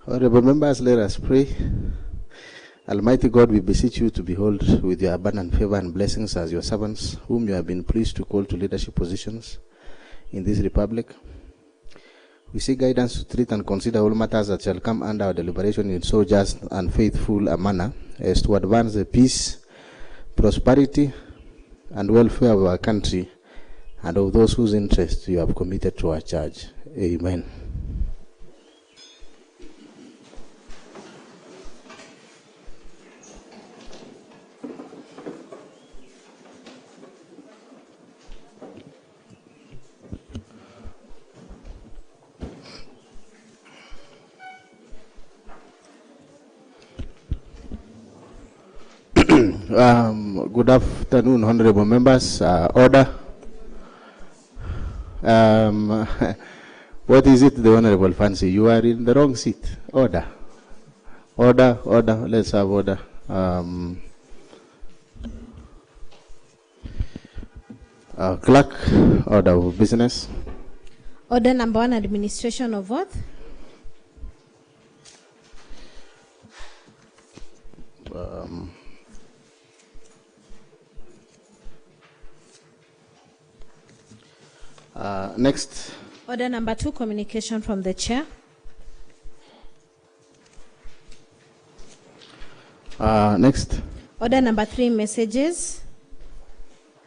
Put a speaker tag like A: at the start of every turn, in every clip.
A: Honorable members, let us pray. Almighty God, we beseech you to behold with your abundant favor and blessings as your servants, whom you have been pleased to call to leadership positions in this republic. We seek guidance to treat and consider all matters that shall come under our deliberation in so just and faithful a manner as to advance the peace, prosperity, and welfare of our country and of those whose interests you have committed to our charge. Amen. Good afternoon, honorable members. Order. What is it, the honorable fancy? You are in the wrong seat. Order. Order. Let's have order. Clerk, order of business.
B: Order number 1, administration of oath.
A: Next.
B: Order number 2, communication from the chair.
A: Next.
B: Order number 3, messages.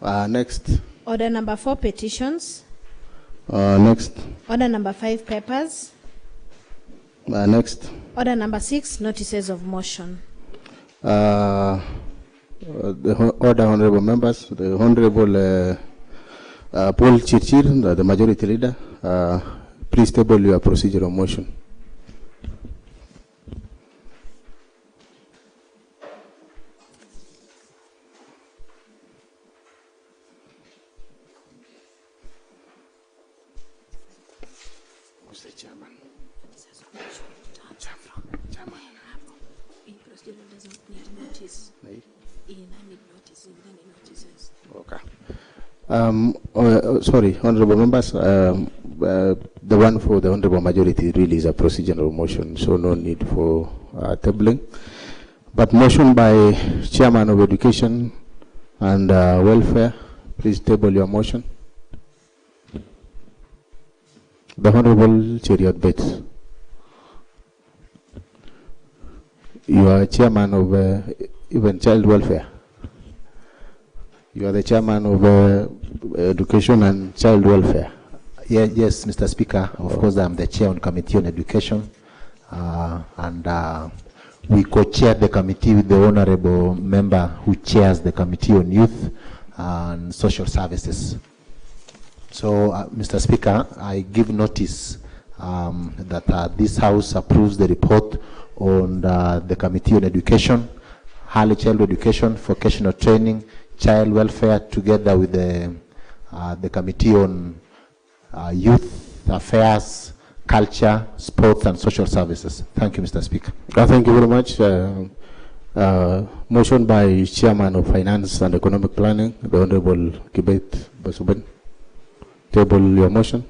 A: Next.
B: Order number 4, petitions.
A: Next.
B: Order number 5, papers.
A: Next.
B: Order number 6, notices of motion.
A: The order, honorable members, the honorable Paul Chirchir, the majority leader, please table your procedural motion. Who's the chairman? Okay. Sorry, honorable members, the one for the honorable majority really is a procedural motion, so no need for tabling. But motion by Chairman of Education and Welfare, please table your motion. The Honorable Cheriot Bates. You are chairman of even child welfare. You are the chairman of education and child welfare.
C: Yeah, yes, Mr. Speaker. Of course, I'm the chair on Committee on Education, and we co-chair the committee with the honorable member who chairs the Committee on Youth and Social Services. So, Mr. Speaker, I give notice that this House approves the report on the Committee on Education, early childhood education, vocational training, child welfare, together with the Committee on Youth Affairs, Culture, Sports and Social Services. Thank you, Mr. Speaker.
A: Thank you very much. Motion by Chairman of Finance and Economic Planning, the Honorable Kibet Basuben. Table your motion.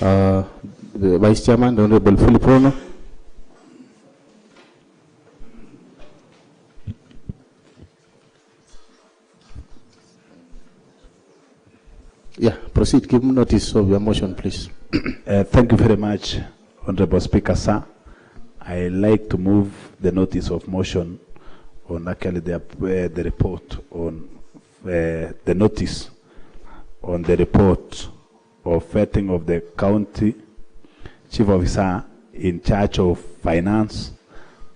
A: The Vice Chairman, the Honorable Philip Rono. Yeah, proceed. Give notice of your motion, please.
D: Thank you very much, Honorable Speaker, sir. I like to move the notice of motion on actually the report on the notice on the report of vetting of the county chief officer in charge of finance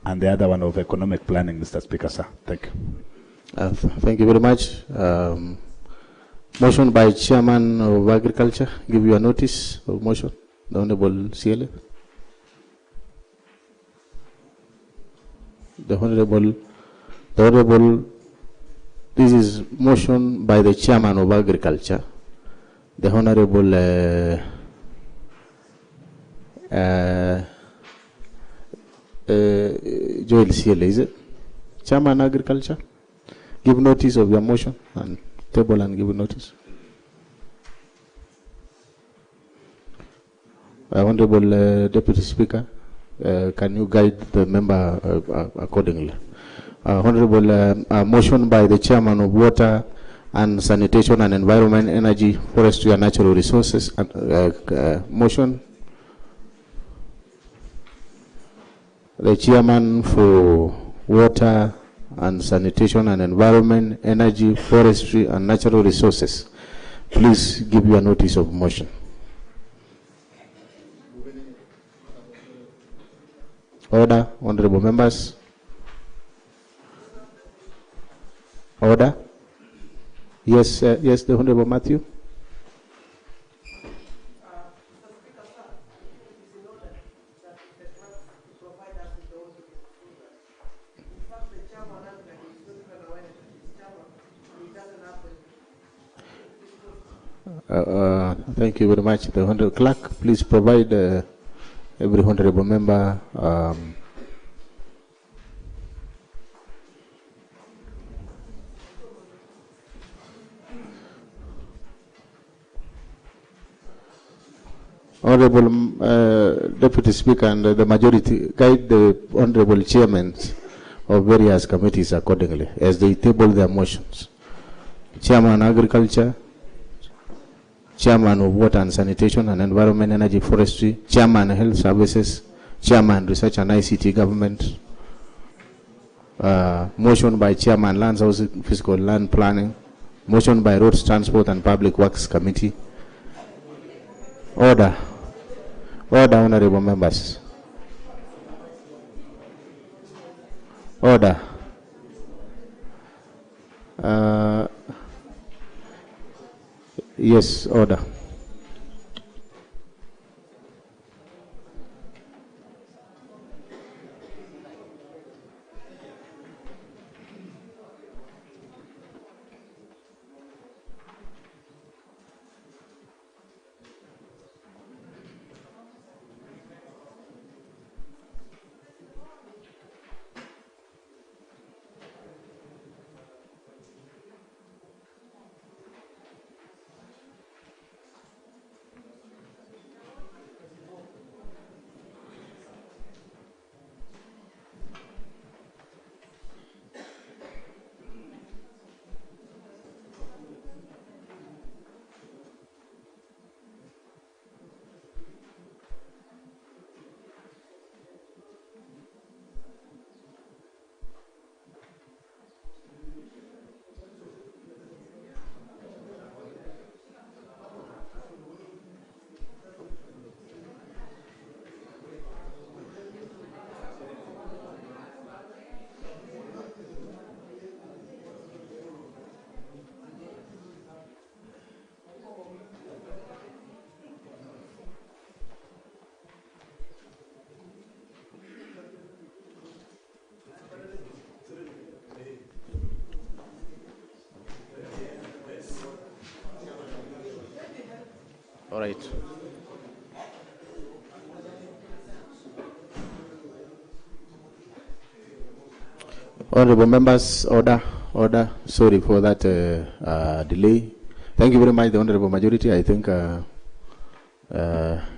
D: and the other one of economic planning, Mr. Speaker, sir. Thank you.
A: Thank you very much. Motion by Chairman of Agriculture. Give you a notice of motion. The Honorable CLA. The Honorable, this is motion by the Chairman of Agriculture. The Honorable Joel CLA, is it? Chairman Agriculture. Give notice of your motion and table and give notice. Honorable Deputy Speaker, can you guide the member accordingly? Honorable motion by the chairman of Water and Sanitation and Environment, Energy, Forestry and Natural Resources. Motion. The chairman for Water and Sanitation and Environment, Energy, Forestry and Natural Resources, please give your notice of motion. Order, honorable members. Order. Yes, yes, the Honorable Matthew. Thank you very much. The Honorable Clerk, please provide every honorable member Honorable Deputy Speaker and the majority guide the honorable chairmen of various committees accordingly as they table their motions. Chairman Agriculture, Chairman of Water and Sanitation and Environment, Energy, Forestry, Chairman Health Services, Chairman Research and ICT Government. Motion by Chairman Land Housing, Fiscal Land Planning. Motion by Roads, Transport and Public Works Committee. Order. Order, honorable members. Order. Yes, order. All right. Honorable members, order, order. Sorry for that delay. Thank you very much, the Honorable Majority. I think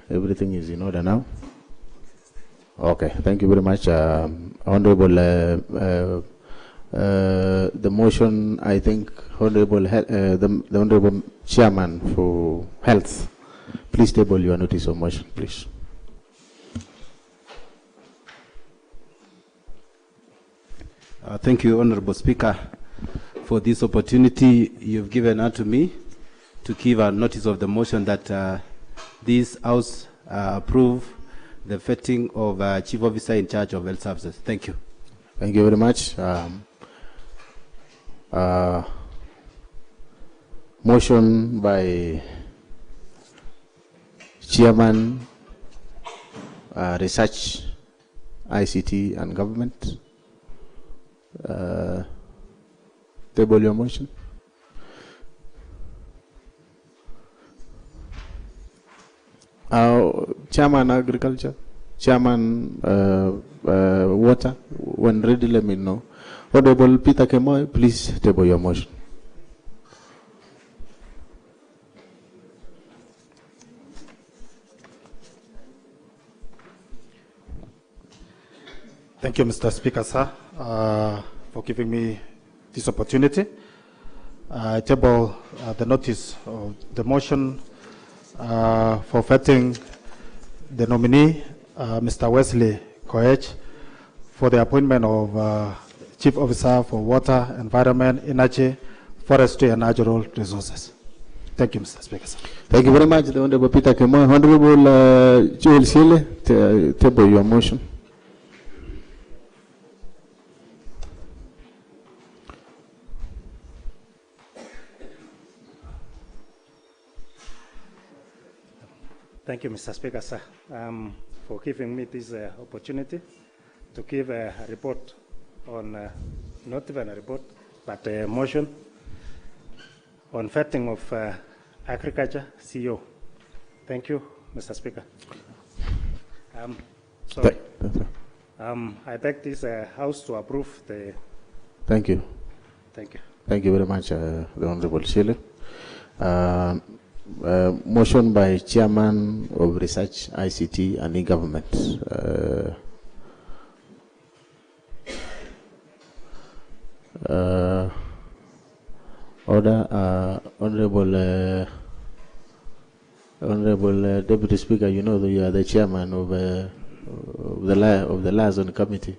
A: everything is in order now. Okay, thank you very much, Honorable. The motion, I think, Honorable, the Honorable Chairman for Health. Please table your notice of motion, please.
E: Thank you, Honorable Speaker, for this opportunity you've given unto me to give a notice of the motion that this House approve the vetting of Chief Officer in charge of health services. Thank you.
A: Thank you very much. Motion by Chairman Research, ICT and Government. Table your motion. Chairman Agriculture, Chairman Water, when ready let me know. Honorable Peter Kemoy, please table your motion.
F: Thank you, Mr. Speaker, sir, for giving me this opportunity. I table the notice of the motion for vetting the nominee, Mr. Wesley Koech, for the appointment of Chief Officer for Water, Environment, Energy, Forestry and Natural Resources. Thank you, Mr. Speaker, sir.
A: Thank you very much, the Honorable Peter Kemo. Honorable Joel Sile, table your motion.
F: Thank you, Mr. Speaker, sir, for giving me this opportunity to give a report on, not even a report, but a motion on vetting of agriculture CEO. Thank you, Mr. Speaker. Sorry. I beg this House to approve the.
A: Thank you.
F: Thank you.
A: Thank you very much, the Honorable Shile. Motion by Chairman of Research, ICT and E-Government. Order, Honorable Deputy Speaker, you know that you are the chairman of the liaison committee.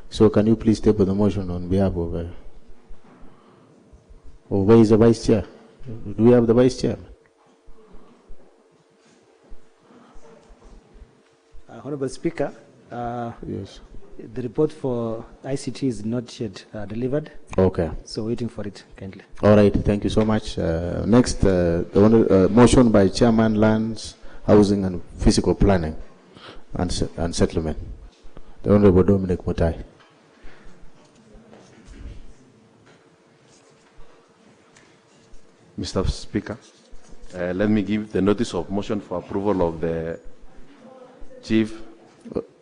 A: So can you please table the motion on behalf of where is the vice chair? Do we have the vice chair?
G: Honorable Speaker,
A: Yes.
G: the report for ICT is not yet delivered,
A: Okay.
G: so waiting for it kindly.
A: All right. Thank you so much. Next, the motion by Chairman Lands, Housing and Physical Planning and Settlement. The Honorable Dominic Mutai.
H: Mr. Speaker, let me give the notice of motion for approval of the Chief.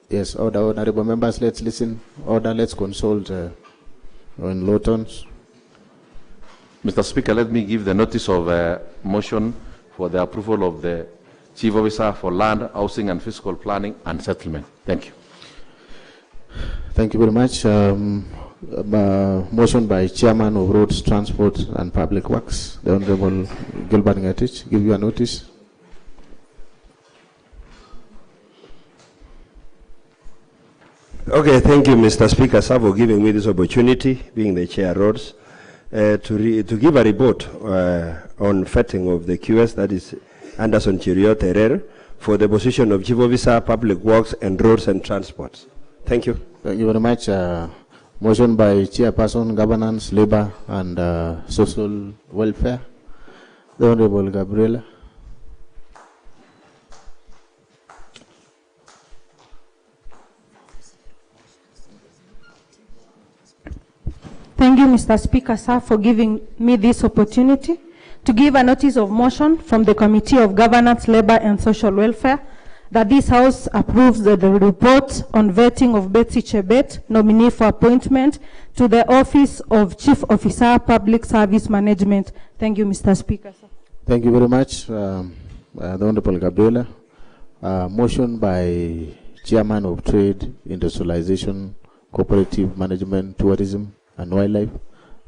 A: Yes, order, honorable members, let's listen. Order, let's consult on low tones.
H: Mr. Speaker, let me give the notice of motion for the approval of the Chief Officer for Land, Housing and Fiscal Planning and Settlement. Thank you.
A: Thank you very much. Motion by Chairman of Roads, Transport and Public Works, the Honorable Gilbert Ngetich. Give you a notice.
I: Okay, thank you, Mr. Speaker, sir, for giving me this opportunity, being the chair roads, to give a report on vetting of the QS, that is Anderson Chirio Terrer, for the position of Chief Officer, Public Works and Roads and Transports. Thank you.
A: Thank you very much. Motion by Chairperson, Governance, Labor and Social Welfare, the Honorable Gabriela.
J: Thank you, Mr. Speaker, sir, for giving me this opportunity to give a notice of motion from the Committee of Governance, Labor and Social Welfare that this House approves the report on vetting of Betsy Chebet, nominee for appointment to the Office of Chief Officer, Public Service Management. Thank you, Mr. Speaker, sir.
A: Thank you very much, the Honorable Gabriela. Motion by Chairman of Trade, Industrialization, Cooperative Management, Tourism and Wildlife,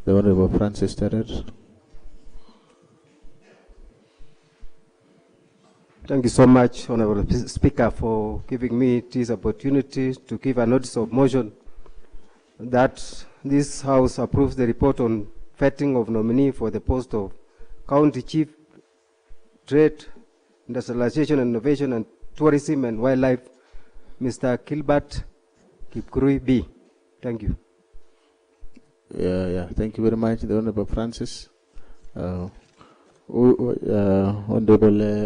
A: the Honorable Francis Terrer.
E: Thank you so much, Honorable Speaker, for giving me this opportunity to give a notice of motion that this House approves the report on vetting of nominee for the post of County Chief, Trade, Industrialization, Innovation and Tourism and Wildlife, Mr. Gilbert Kipkurui B. Thank you.
A: Thank you very much, the Honorable Francis. Honorable,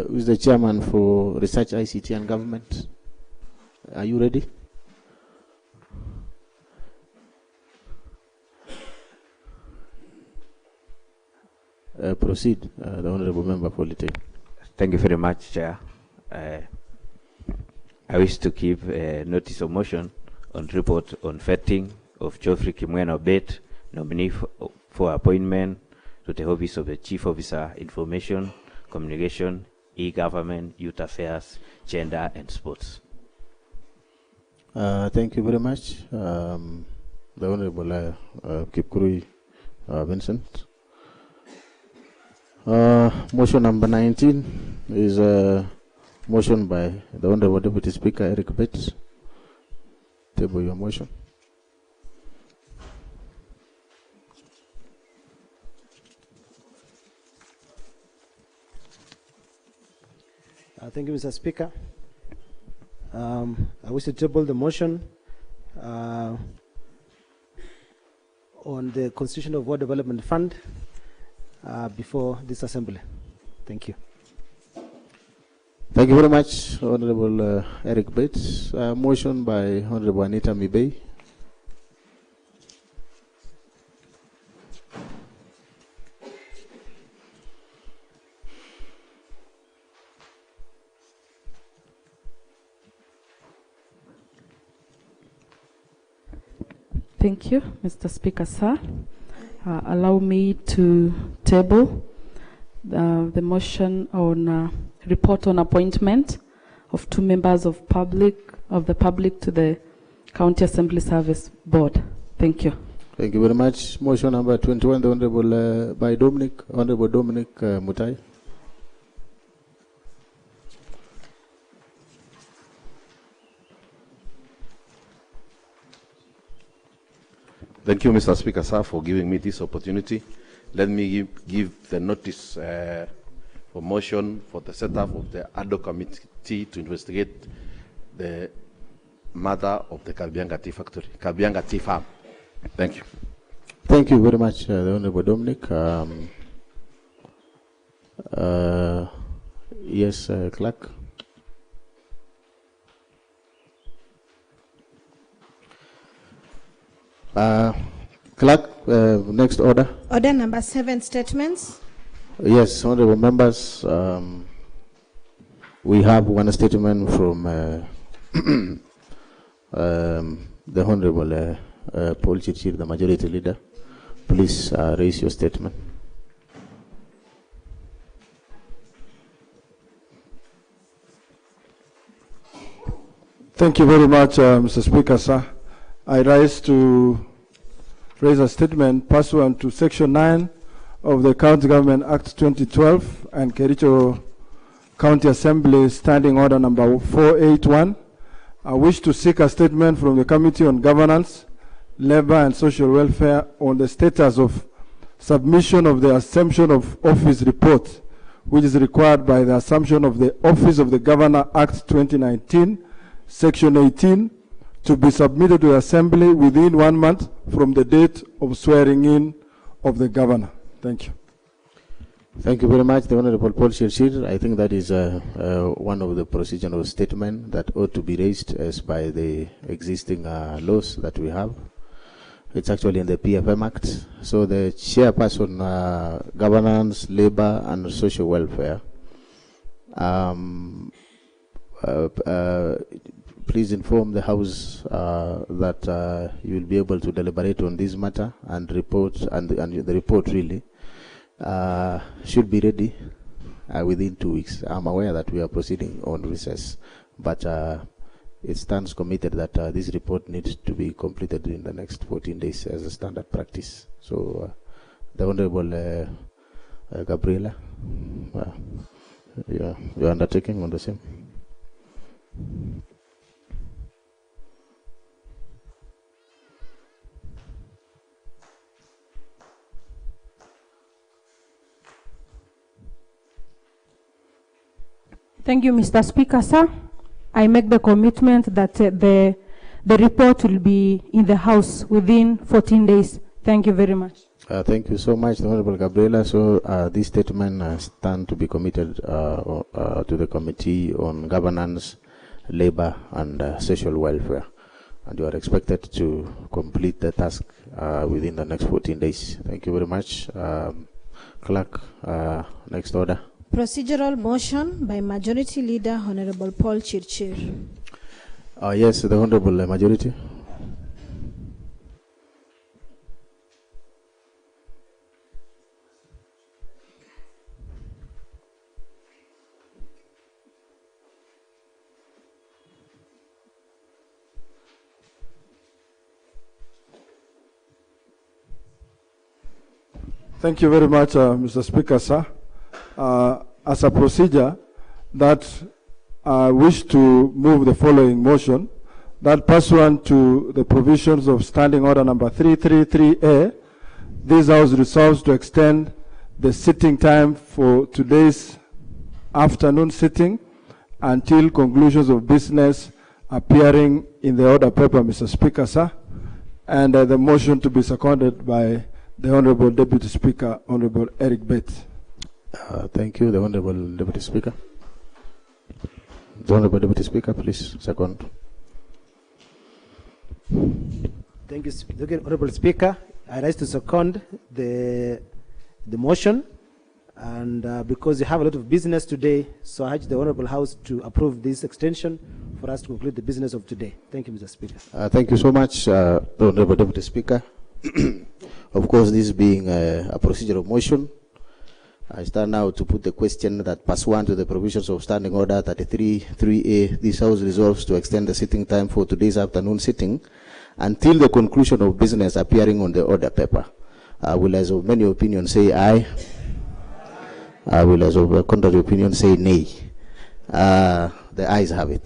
A: who is the chairman for Research, ICT and Government? Are you ready? Proceed, the Honorable Member for Litte.
K: Thank you very much, Chair. I wish to give a notice of motion on report on vetting of Geoffrey Kimweno Bet, nominee for appointment to the Office of the Chief Officer, Information, Communication, E-Government, Youth Affairs, Gender and Sports.
A: Thank you very much. The Honorable Kipkurui Vincent. Motion number 19 is a motion by the Honorable Deputy Speaker Eric Bates. Table your motion.
G: Thank you, Mr. Speaker. I wish to table the motion on the Constitution of Ward Development Fund before this assembly. Thank you.
A: Thank you very much, Honorable Eric Bates. Motion by Honorable Anita Mibei.
L: Thank you, Mr. Speaker, sir. Allow me to table the motion on report on appointment of 2 members of the public to the County Assembly Service Board. Thank you.
A: Thank you very much. Motion number 21, the Honorable by Honorable Dominic Mutai.
H: Thank you, Mr. Speaker, sir, for giving me this opportunity. Let me give the notice for motion for the setup of the ad hoc committee to investigate the matter of the Kabianga Tea Factory, Kabianga Tea Farm. Thank you.
A: Thank you very much, the Honorable Dominic. Yes, Clerk. Clerk, next order.
B: Order number 7, statements.
A: Yes, honorable members, we have one statement from the Honorable Paul Chirchir, the Majority Leader. Please raise your statement.
M: Thank you very much, Mr. Speaker, sir. I rise to raise a statement pursuant to Section 9 of the County Government Act 2012 and Kericho County Assembly Standing Order number 481. I wish to seek a statement from the Committee on Governance, Labor and Social Welfare on the status of submission of the Assumption of Office report, which is required by the Assumption of the Office of the Governor Act 2019, Section 18, to be submitted to the Assembly within 1 month from the date of swearing in of the Governor. Thank you.
A: Thank you very much, the Honorable Paul Chirchir. I think that is one of the procedural statements that ought to be raised as by the existing laws that we have. It's actually in the PFM Act. So the chairperson, governance, labor, and social welfare. Please inform the House that you will be able to deliberate on this matter and report, and the report really should be ready within 2 weeks. I'm aware that we are proceeding on recess, but it stands committed that this report needs to be completed in the next 14 days as a standard practice. So, the Honorable Gabriela, you're undertaking on the same.
J: Thank you, Mr. Speaker, sir. I make the commitment that the report will be in the House within 14 days. Thank you very much.
A: Thank you so much, Honorable Gabriela. So this statement stands to be committed to the Committee on Governance, Labor and Social Welfare. And you are expected to complete the task within the next 14 days. Thank you very much. Clerk, next order.
B: Procedural motion by Majority Leader Honorable Paul Chirchir.
A: Yes, the Honorable Majority.
M: Thank you very much, Mr. Speaker, sir. As a procedure, that I wish to move the following motion, that pursuant to the provisions of Standing Order number 333A, this House resolves to extend the sitting time for today's afternoon sitting until conclusions of business appearing in the order paper, Mr. Speaker, sir. And the motion to be seconded by the Honorable Deputy Speaker, Honorable Eric Bates.
A: Thank you, the Honorable Deputy Speaker. The Honorable Deputy Speaker, please second.
G: Thank you, Honorable Speaker. I rise to second the motion, and because we have a lot of business today, so I urge the Honorable House to approve this extension for us to conclude the business of today. Thank you, Mr. Speaker.
A: Thank you so much, Honorable Deputy Speaker. Of course, this being a procedural motion, I start now to put the question that pursuant to the provisions of Standing Order 33(3)A, this House resolves to extend the sitting time for today's afternoon sitting until the conclusion of business appearing on the order paper. I will, as of many opinions, say aye. I will, as of a contrary opinion, say nay. The ayes have it.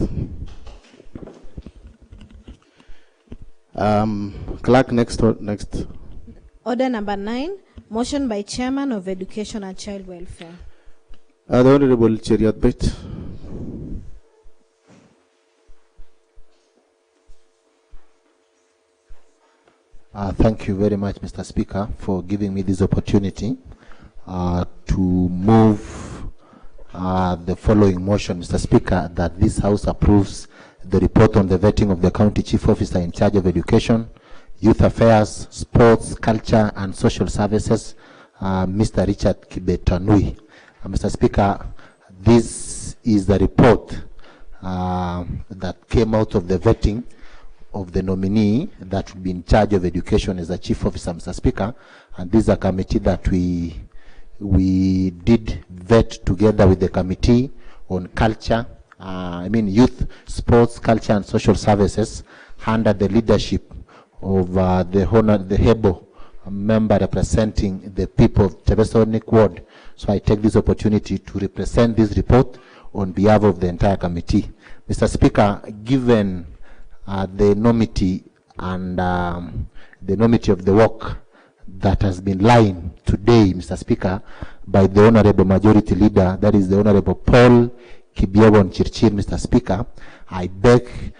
A: Clerk, next.
B: Order number 9, motion by Chairman of Education and Child Welfare.
A: The Honorable Cheriot Bett.
C: Thank you very much, Mr. Speaker, for giving me this opportunity to move the following motion, Mr. Speaker, that this House approves the report on the vetting of the County Chief Officer in charge of Education, Youth Affairs, Sports, Culture and Social Services, Mr. Richard Kibetanui. Mr. Speaker, this is the report that came out of the vetting of the nominee that would be in charge of education as a chief officer, Mr. Speaker, and this is a committee that we did vet together with the committee on culture, youth, sports, culture and social services under the leadership of the HEBO member representing the people of Chebesonic Ward. So I take this opportunity to represent this report on behalf of the entire committee. Mr. Speaker, given the enormity and the enormity of the work that has been lying today, Mr. Speaker, by the Honorable Majority Leader, that is the Honorable Paul Kibiegon Chirchir, Mr. Speaker, I beg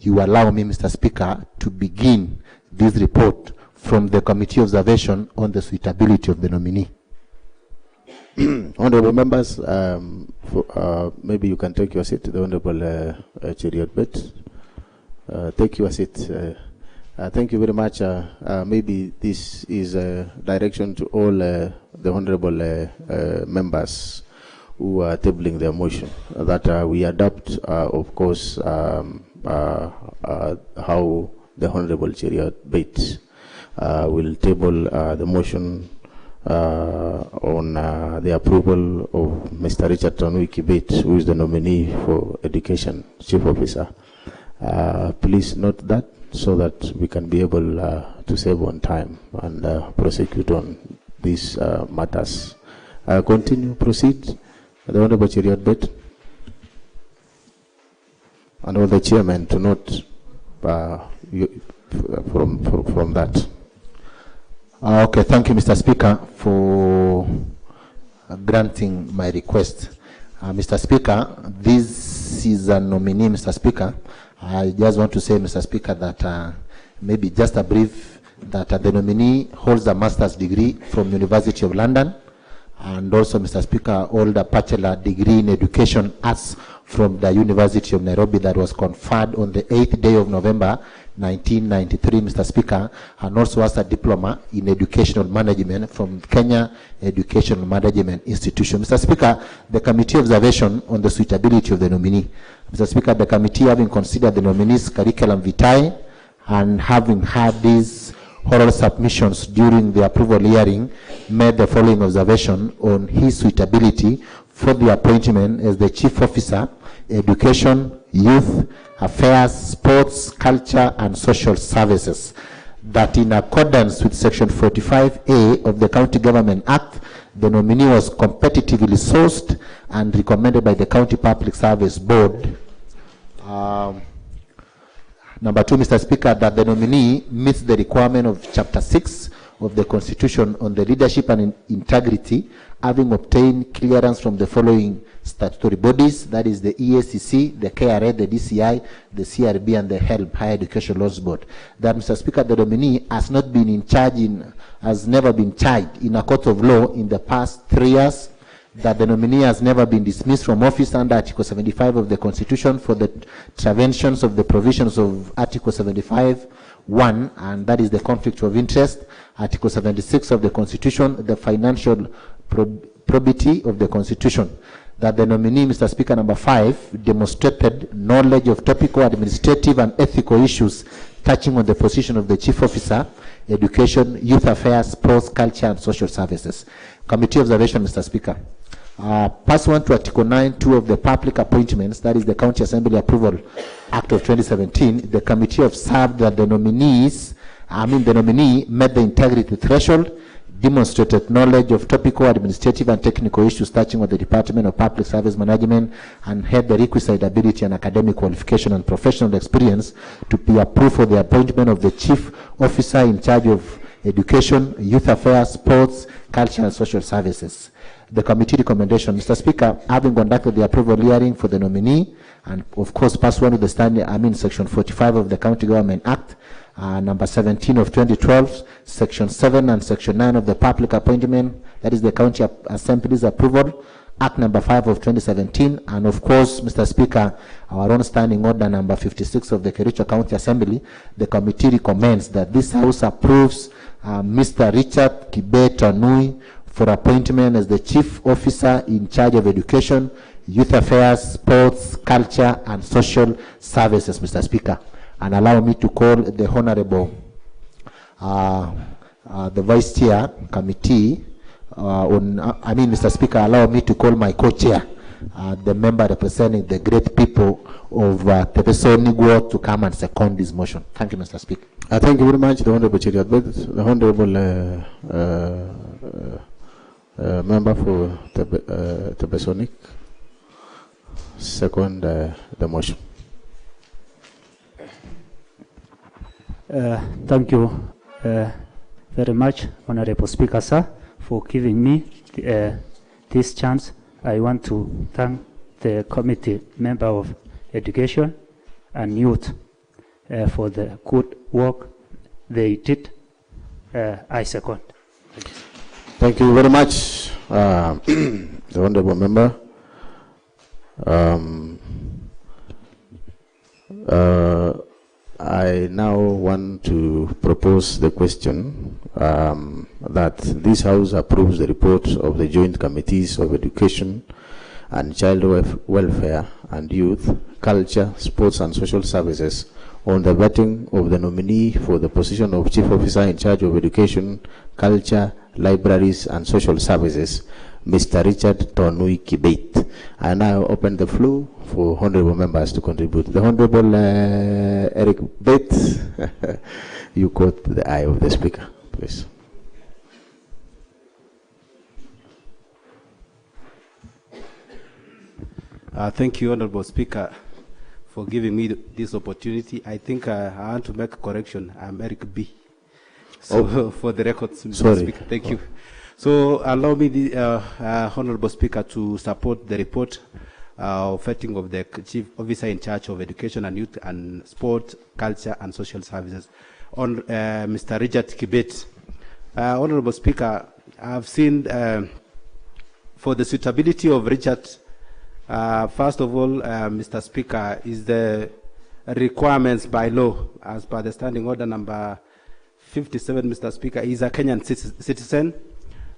C: you allow me, Mr. Speaker, to begin this report from the committee observation on the suitability of the nominee.
A: Honorable members, maybe you can take your seat, the Honorable Cheriot Bett. Take your seat. Thank you very much. Maybe this is a direction to all the honorable members who are tabling their motion, that we adopt, of course, how the Honorable Cheriot Bett will table the motion on the approval of Mr. Richard Tanui Kibet, who is the nominee for Education Chief Officer. Please note that so that we can be able to save on time and prosecute on these matters. Proceed. The Honorable Cheriot Bett and all the chairmen to note from that.
C: Okay, thank you, Mr. Speaker, for granting my request. Mr. Speaker, this is a nominee, Mr. Speaker. I just want to say, Mr. Speaker, that maybe just a brief, that the nominee holds a master's degree from University of London, and also, Mr. Speaker, hold a bachelor degree in education arts from the University of Nairobi that was conferred on the 8th day of November 1993, Mr. Speaker, and also has a diploma in educational management from Kenya Educational Management Institution. Mr. Speaker, the committee observation on the suitability of the nominee. Mr. Speaker, the committee, having considered the nominee's curriculum vitae and having had these oral submissions during the approval hearing, made the following observation on his suitability for the appointment as the Chief Officer, Education, Youth Affairs, Sports, Culture and Social Services. that in accordance with Section 45A of the County Government Act, the nominee was competitively sourced and recommended by the County Public Service Board. Number 2, Mr. Speaker, that the nominee meets the requirement of Chapter 6 of the Constitution on the leadership and integrity, having obtained clearance from the following statutory bodies, that is the EACC, the KRA, the DCI, the CRB, and the HELB, Higher Education Laws Board. That, Mr. Speaker, the nominee has not been in charge has never been charged in a court of law in the past 3 years, that the nominee has never been dismissed from office under Article 75 of the Constitution for the contraventions of the provisions of Article 75(1), and that is the conflict of interest, Article 76 of the Constitution, the financial probity of the Constitution. That the nominee, Mr. Speaker, number 5, demonstrated knowledge of topical, administrative, and ethical issues touching on the position of the Chief Officer, Education, Youth Affairs, Sports, Culture, and Social Services. Committee observation, Mr. Speaker. Pursuant to Article 9(2) of the Public Appointments, that is the County Assembly Approval Act of 2017, the committee observed that the nominee met the integrity threshold, demonstrated knowledge of topical, administrative, and technical issues touching on the Department of Public Service Management, and had the requisite ability and academic qualification and professional experience to be approved for the appointment of the Chief Officer in charge of Education, Youth Affairs, Sports, Culture, and Social Services. The committee recommendation, Mr. Speaker, having conducted the approval hearing for the nominee, and of course pursuant to the Section 45 of the County Government Act, number 17 of 2012, Section 7 and Section 9 of the Public Appointment, that is the County Assembly's Approval, Act number 5 of 2017, and of course, Mr. Speaker, our own standing order number 56 of the Kericho County Assembly, the committee recommends that this House approves Mr. Richard Kibet Tonui for appointment as the Chief Officer in charge of Education, Youth Affairs, Sports, Culture, and Social Services, Mr. Speaker. And allow me to call the Honorable, the Vice Chair Committee, Mr. Speaker, allow me to call my co-chair, the member representing the great people of Tebesonigwo, to come and second this motion. Thank you, Mr. Speaker.
A: Thank you very much, the Honorable Chair. The Honorable member for Tebesonic, second the motion.
N: Thank you very much, Honorable Speaker, sir, for giving me this chance. I want to thank the committee member of Education and Youth for the good work they did. I second.
A: Thank you very much, the Honorable member. I now want to propose the question that this House approves the report of the Joint Committees of Education and Child Welfare and Youth, Culture, Sports and Social Services on the vetting of the nominee for the position of Chief Officer in charge of Education, Culture, Libraries and Social Services, Mr. Richard Tonui Kibet. I now open the floor for honorable members to contribute. The Honorable Eric Bates, you caught the eye of the Speaker, please.
E: Thank you, Honorable Speaker, for giving me this opportunity. I think I want to make a correction. I'm Eric B. So for the record, Mr. Speaker, thank you. So allow me, the Honorable Speaker, to support the report of vetting of the Chief Officer in charge of Education and Youth and Sport, Culture and Social Services on Mr. Richard Kibet. Honorable Speaker, I've seen for the suitability of Richard, first of all, Mr. Speaker, is the requirements by law as per the standing order number 57, Mr. Speaker, is a Kenyan citizen.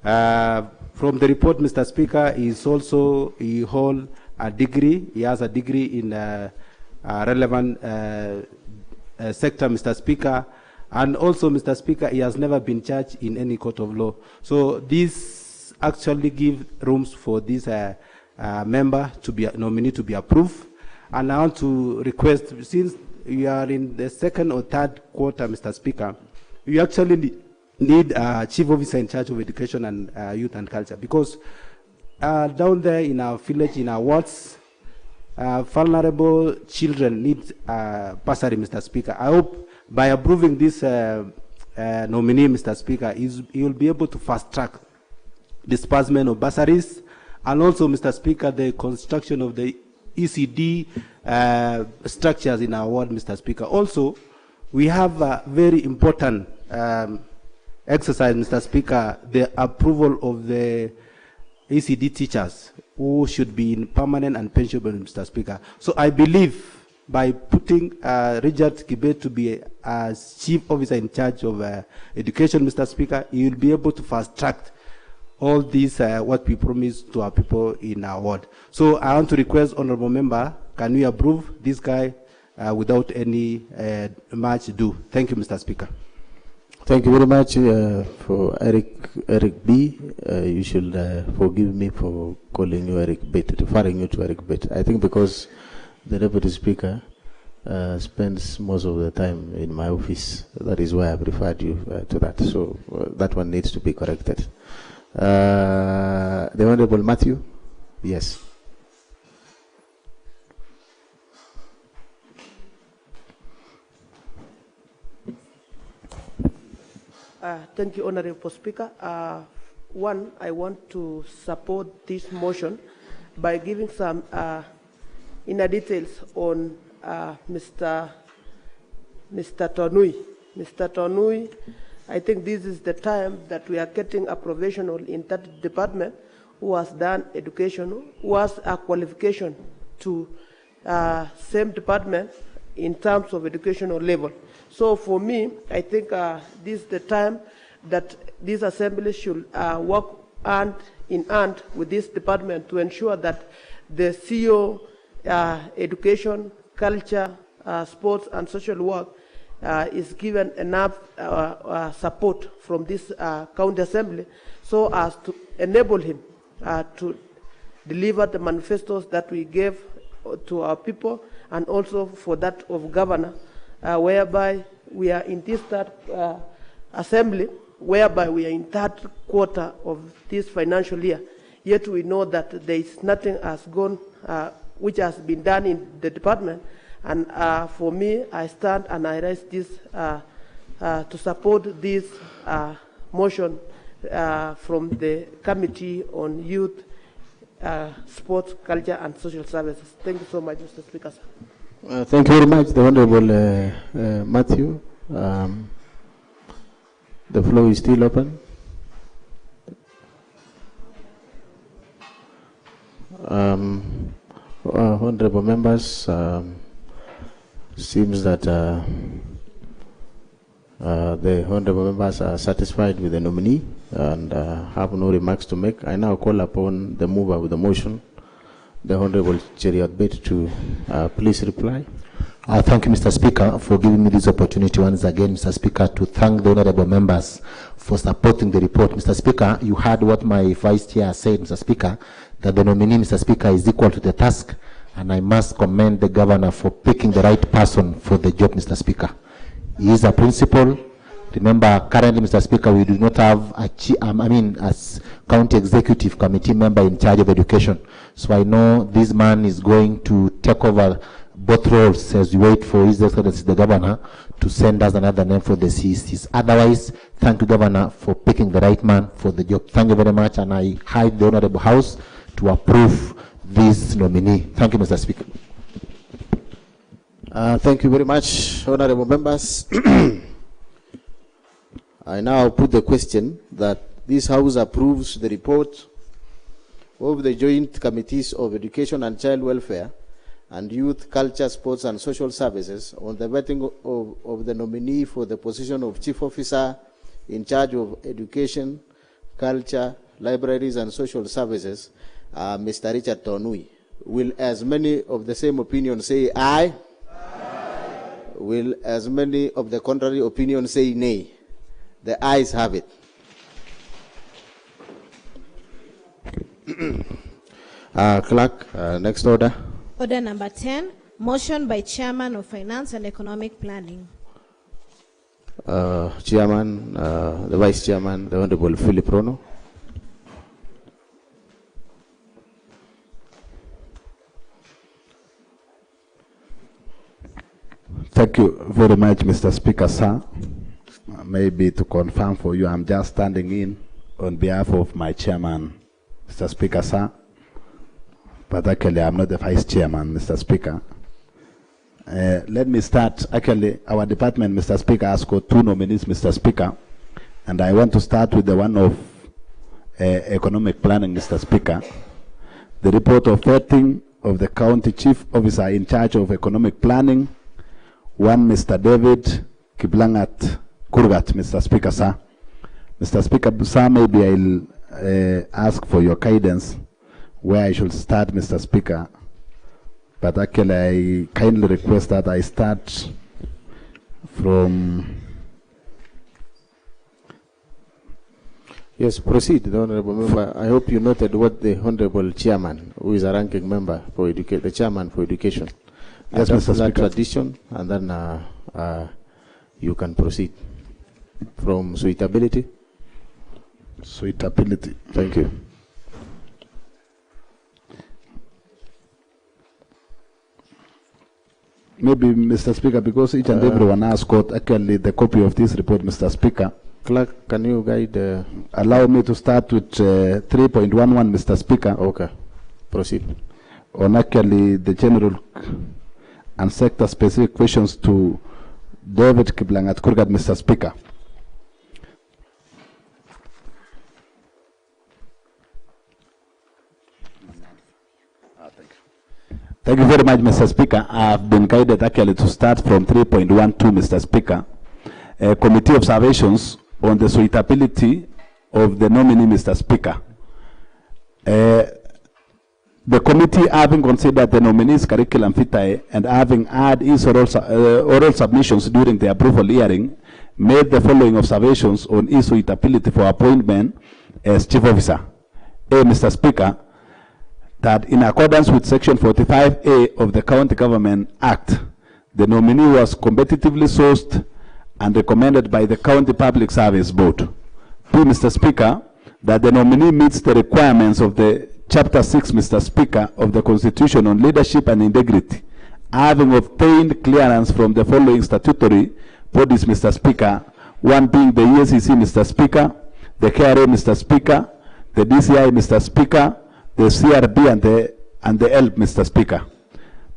E: From the report, Mr. Speaker, he holds a degree. He has a degree in relevant sector, Mr. Speaker. And also, Mr. Speaker, he has never been charged in any court of law. So this actually gives rooms for this member to be nominee to be approved. And I want to request, since we are in the second or third quarter, Mr. Speaker, you actually need a chief officer in charge of education and youth and culture, because down there in our village, in our wards, vulnerable children need bursary, Mr. Speaker. I hope by approving this nominee, Mr. Speaker, he will be able to fast track disbursement of bursaries, and also, Mr. Speaker, the construction of the ECD structures in our ward, Mr. Speaker. Also, we have a very important exercise, Mr. Speaker, the approval of the ECD teachers who should be in permanent and pensionable, Mr. Speaker. So I believe by putting Richard Kibet to be as chief officer in charge of education, Mr. Speaker, he will be able to fast track all these what we promised to our people in our ward. So I want to request, honorable member, can we approve this guy without any much ado? Thank you, Mr. Speaker.
A: Thank you very much for Eric B. You should forgive me for calling you Eric Bet, referring you to Eric Bet. I think because the Deputy Speaker spends most of the time in my office, that is why I've referred you to that. So that one needs to be corrected. The Honorable Matthew? Yes.
O: Thank you, Honorable Speaker. One, I want to support this motion by giving some inner details on Mr. Tonui. Mr. Tonui, I think this is the time that we are getting a professional in that department who has done education, who has a qualification to same department in terms of educational level. So for me, I think this is the time that this assembly should work hand in hand with this department to ensure that the CEO, education, culture, sports, and social work is given enough support from this county assembly so as to enable him to deliver the manifestos that we gave to our people, and also for that of governor, whereby we are in this third assembly, whereby we are in third quarter of this financial year. Yet we know that there is nothing has gone, which has been done in the department. And for me, I stand and I raise this to support this motion from the Committee on Youth, Sports, Culture and Social Services. Thank you so much, Mr. Speaker. Sir.
A: Thank you very much, the Honorable Matthew. The floor is still open. Honorable members, seems that the honorable members are satisfied with the nominee and have no remarks to make. I now call upon the mover of the motion, the Honorable Cheriot Bet, to please reply.
C: Thank you, Mr. Speaker, for giving me this opportunity once again, Mr. Speaker, to thank the honorable members for supporting the report. Mr. Speaker, you heard what my Vice Chair said, Mr. Speaker, that the nominee, Mr. Speaker, is equal to the task, and I must commend the governor for picking the right person for the job, Mr. Speaker. He is a principal. Remember, currently, Mr. Speaker, we do not have as county executive committee member in charge of education. So I know this man is going to take over both roles as we wait for His Excellency the Governor to send us another name for the CECs. Otherwise, thank you, Governor, for picking the right man for the job. Thank you very much, and I urge the Honorable House to approve this nominee. Thank you, Mr. Speaker.
A: Thank you very much, honorable members. I now put the question that this House approves the report of the Joint Committees of Education and Child Welfare and Youth, Culture, Sports and Social Services on the vetting of the nominee for the position of Chief Officer in charge of Education, Culture, Libraries and Social Services, Mr. Richard Tonui. Will as many of the same opinion say aye? Aye. Will as many of the contrary opinion say nay? The ayes have it. Clerk, next order.
B: Order number 10, motion by Chairman of Finance and Economic Planning.
A: Chairman, the Vice Chairman, the Honorable Philip Rono.
D: Thank you very much, Mr. Speaker, sir. Maybe to confirm for you, I'm just standing in on behalf of my chairman, Mr. Speaker, sir. But actually, I'm not the vice chairman, Mr. Speaker. Let me start. Actually, our department, Mr. Speaker, has got 2 nominees, Mr. Speaker. And I want to start with the one of economic planning, Mr. Speaker. The report of vetting of the county chief officer in charge of economic planning, one Mr. David Kiplangat Kurgat, Mr. Speaker, sir. Mr. Speaker, sir, maybe I'll ask for your guidance where I should start, Mr. Speaker. But actually, I kindly request that I start from...
A: Yes, proceed, the Honorable Member. I hope you noted what the Honorable Chairman, who is a ranking member for the Chairman for Education,
D: yes, Mr. Speaker.
A: Tradition, and then you can proceed from suitability.
D: Suitability.
A: Thank you.
D: Maybe, Mr. Speaker, because each and everyone has got actually the copy of this report, Mr. Speaker.
A: Clerk, can you guide?
D: Allow me to start with 3.11, Mr. Speaker.
A: Okay, proceed.
D: On actually the general and sector-specific questions to David Kiplangat Kurgat, Mr. Speaker. Thank you very much, Mr. Speaker. I have been guided actually to start from 3.12, Mr. Speaker. Committee observations on the suitability of the nominee, Mr. Speaker. The committee, having considered the nominee's curriculum vitae and having had his oral submissions during the approval hearing, made the following observations on his suitability for appointment as chief officer. A, Mr. Speaker, that in accordance with Section 45A of the County Government Act, the nominee was competitively sourced and recommended by the County Public Service Board. B, Mr. Speaker, that the nominee meets the requirements of the Chapter 6, Mr. Speaker, of the Constitution on Leadership and Integrity, having obtained clearance from the following statutory bodies, Mr. Speaker, one being the EACC, Mr. Speaker, the KRA, Mr. Speaker, the DCI, Mr. Speaker, the CRB and the ELB, Mr. Speaker.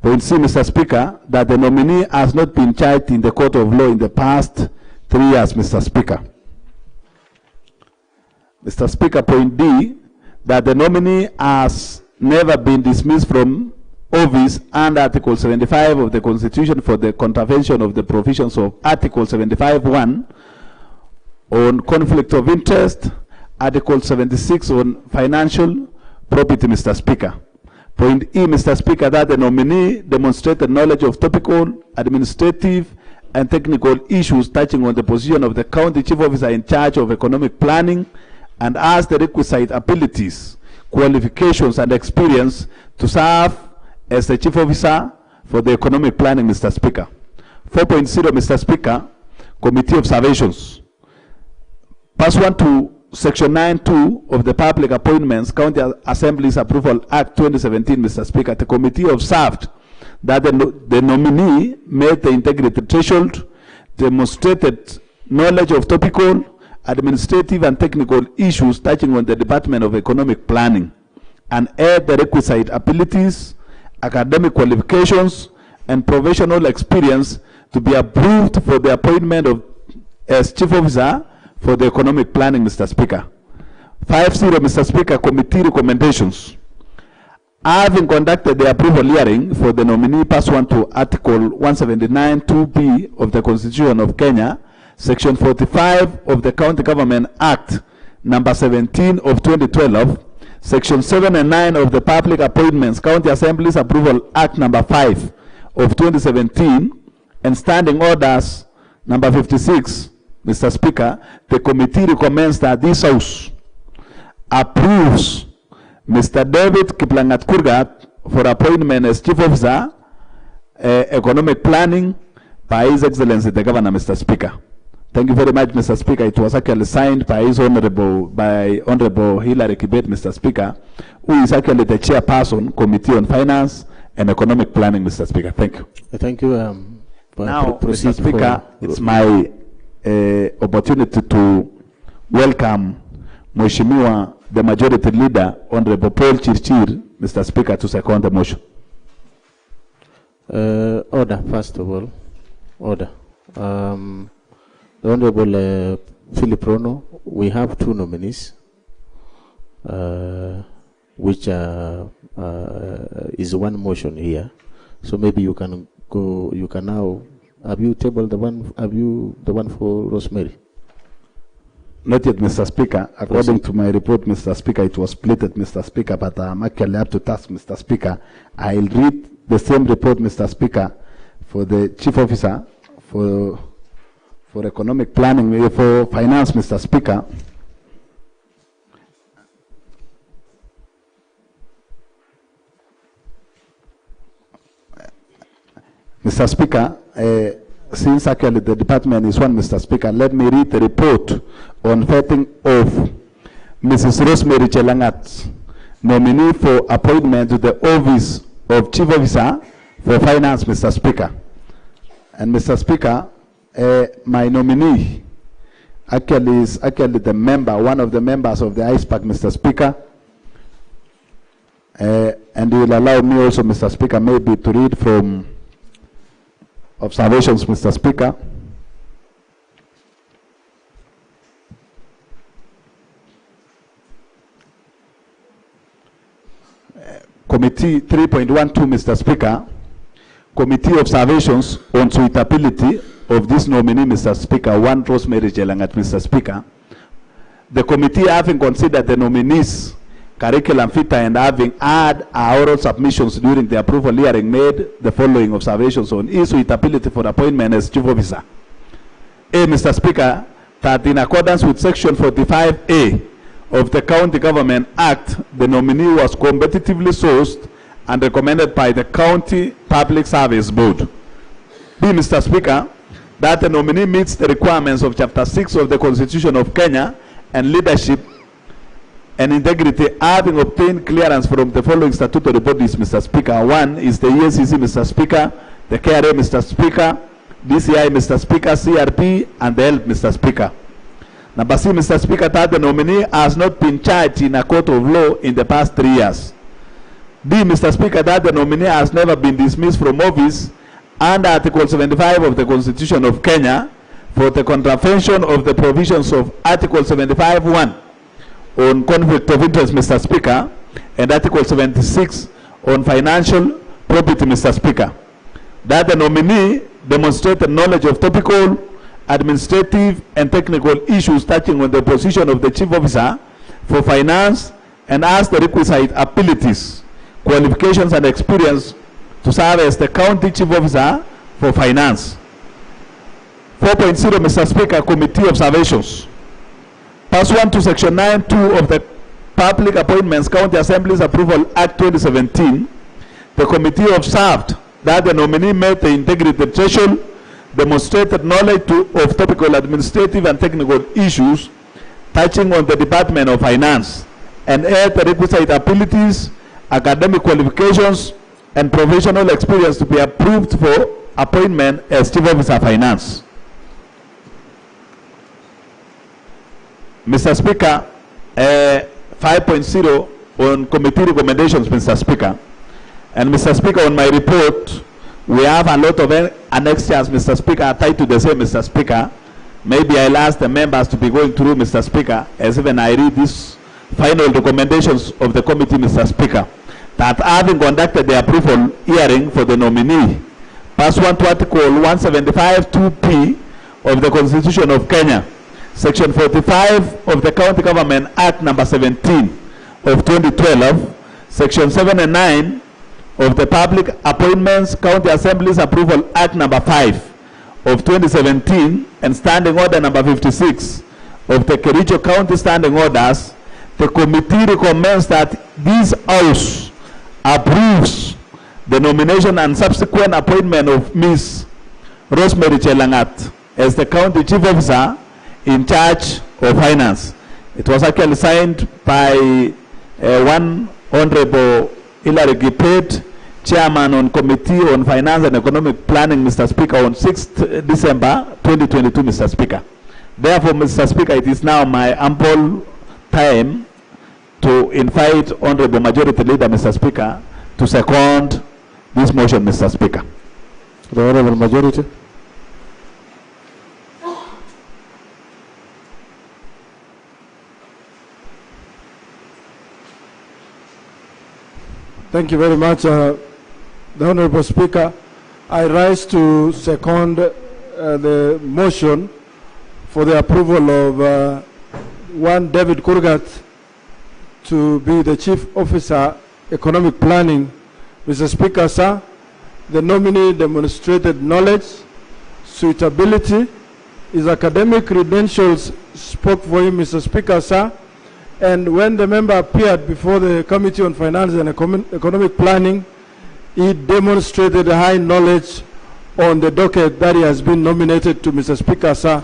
D: Point C, Mr. Speaker, that the nominee has not been charged in the court of law in the past 3 years, Mr. Speaker. Mr. Speaker, point D, that the nominee has never been dismissed from office under Article 75 of the Constitution for the contravention of the provisions of Article 75(1) on conflict of interest, Article 76 on financial property, Mr. Speaker. Point E, Mr. Speaker, that the nominee demonstrated knowledge of topical, administrative, and technical issues touching on the position of the county chief officer in charge of economic planning and has the requisite abilities, qualifications, and experience to serve as the chief officer for the economic planning, Mr. Speaker. 4.0, Mr. Speaker, committee observations. Pursuant to Section 9(2) of the Public Appointments County Assembly's Approval Act 2017, Mr. Speaker, the committee observed that the nominee met the integrity threshold, demonstrated knowledge of topical, administrative, and technical issues touching on the Department of Economic Planning, and had the requisite abilities, academic qualifications, and professional experience to be approved for the appointment of as chief officer for the economic planning, Mr. Speaker. 5.0, Mr. Speaker, committee recommendations. Having conducted the approval hearing for the nominee pursuant to Article 179(2)(b) of the Constitution of Kenya, Section 45 of the County Government Act, number 17 of 2012, Section 7 and 9 of the Public Appointments County Assemblies Approval Act, number 5 of 2017, and Standing Orders, number 56, Mr. Speaker, the committee recommends that this House approves Mr. David Kiplangat Kurgat for appointment as Chief Officer, Economic Planning by His Excellency the Governor, Mr. Speaker. Thank you very much, Mr. Speaker. It was actually signed by Honorable Hilary Kibet, Mr. Speaker, who is actually the chairperson, Committee on Finance and Economic Planning, Mr. Speaker. Thank you.
A: Thank you.
D: Now, Mr. Speaker, it's my opportunity to welcome Mheshimiwa, the Majority Leader, Honorable Paul Chirchir, Mr. Speaker, to second the motion.
A: Order, first of all. Order. The Honorable Philip Rono, we have two nominees, which is one motion here. So maybe you can go. You can now. Have you tabled the one? Have you the one for Rosemary?
D: Not yet, Mr. Speaker. According to my report, Mr. Speaker, it was splitted, Mr. Speaker, but I'm actually up to task, Mr. Speaker. I'll read the same report, Mr. Speaker, for the Chief Officer for Economic Planning, for Finance, Mr. Speaker. Mr. Speaker, since actually the department is one, Mr. Speaker, let me read the report on vetting of Mrs. Rosemary Chelangat, nominee for appointment to the office of Chief Officer for Finance, Mr. Speaker. And Mr. Speaker, my nominee actually is the member, one of the members of the ISPAC, Mr. Speaker. And you will allow me also, Mr. Speaker, maybe to read from observations, Mr. Speaker. Committee 3.12, Mr. Speaker. Committee observations on suitability of this nominee, Mr. Speaker, one Rosemary Chelangat, Mr. Speaker. The committee, having considered the nominees' curriculum fit and having had our oral submissions during the approval hearing, made the following observations on his suitability for appointment as Chief Officer. A, Mr. Speaker, that in accordance with Section 45A of the County Government Act, the nominee was competitively sourced and recommended by the County Public Service Board. B, Mr. Speaker, that the nominee meets the requirements of Chapter 6 of the Constitution of Kenya and leadership and integrity, having obtained clearance from the following statutory bodies, Mr. Speaker. One is the EACC, Mr. Speaker, the KRA, Mr. Speaker, DCI, Mr. Speaker, CRP, and the HELP, Mr. Speaker. Number C, Mr. Speaker, that the nominee has not been charged in a court of law in the past 3 years. D, Mr. Speaker, that the nominee has never been dismissed from office under Article 75 of the Constitution of Kenya for the contravention of the provisions of Article 75(1) on conflict of interest, Mr. Speaker, and Article 76 on financial property, Mr. Speaker. That the nominee demonstrated knowledge of topical, administrative, and technical issues touching on the position of the Chief Officer for Finance and has the requisite abilities, qualifications, and experience to serve as the County Chief Officer for Finance. 4.0, Mr. Speaker, Committee Observations. Pursuant to Section 9(2) of the Public Appointments County Assemblies Approval Act 2017, the committee observed that the nominee met the integrity threshold, demonstrated knowledge of topical, administrative, and technical issues touching on the Department of Finance, and had the requisite abilities, academic qualifications, and professional experience to be approved for appointment as Chief Officer Finance. Mr. Speaker, 5.0 on committee recommendations, Mr. Speaker. And Mr. Speaker, on my report, we have a lot of annexures, Mr. Speaker, tied to the same, Mr. Speaker. Maybe I'll ask the members to be going through, Mr. Speaker, as even I read these final recommendations of the committee, Mr. Speaker, that having conducted the approval hearing for the nominee, pursuant to Article 175(2)(p) of the Constitution of Kenya, Section 45 of the County Government Act number 17 of 2012, Section 7 and 9 of the Public Appointments County Assemblies Approval Act number 5 of 2017, and Standing Order number 56 of the Kericho County Standing Orders, the committee recommends that this House approves the nomination and subsequent appointment of Ms. Rosemary Chelangat as the county chief officer in charge of finance. It was actually signed by one Honorable Hilary Gipet, Chairman on Committee on Finance and Economic Planning, Mr. Speaker, on 6th December 2022, Mr. Speaker. Therefore, Mr. Speaker, it is now my ample time to invite Honorable Majority Leader, Mr. Speaker, to second this motion, Mr. Speaker.
A: The Honorable Majority.
M: Thank you very much, the Honorable Speaker. I rise to second the motion for the approval of one David Kurgat to be the Chief Officer, Economic Planning. Mr. Speaker, sir, the nominee demonstrated knowledge, suitability, his academic credentials spoke for him, Mr. Speaker, sir. And when the member appeared before the Committee on Finance and Economic Planning, he demonstrated a high knowledge on the docket that he has been nominated to, Mr. Speaker, sir.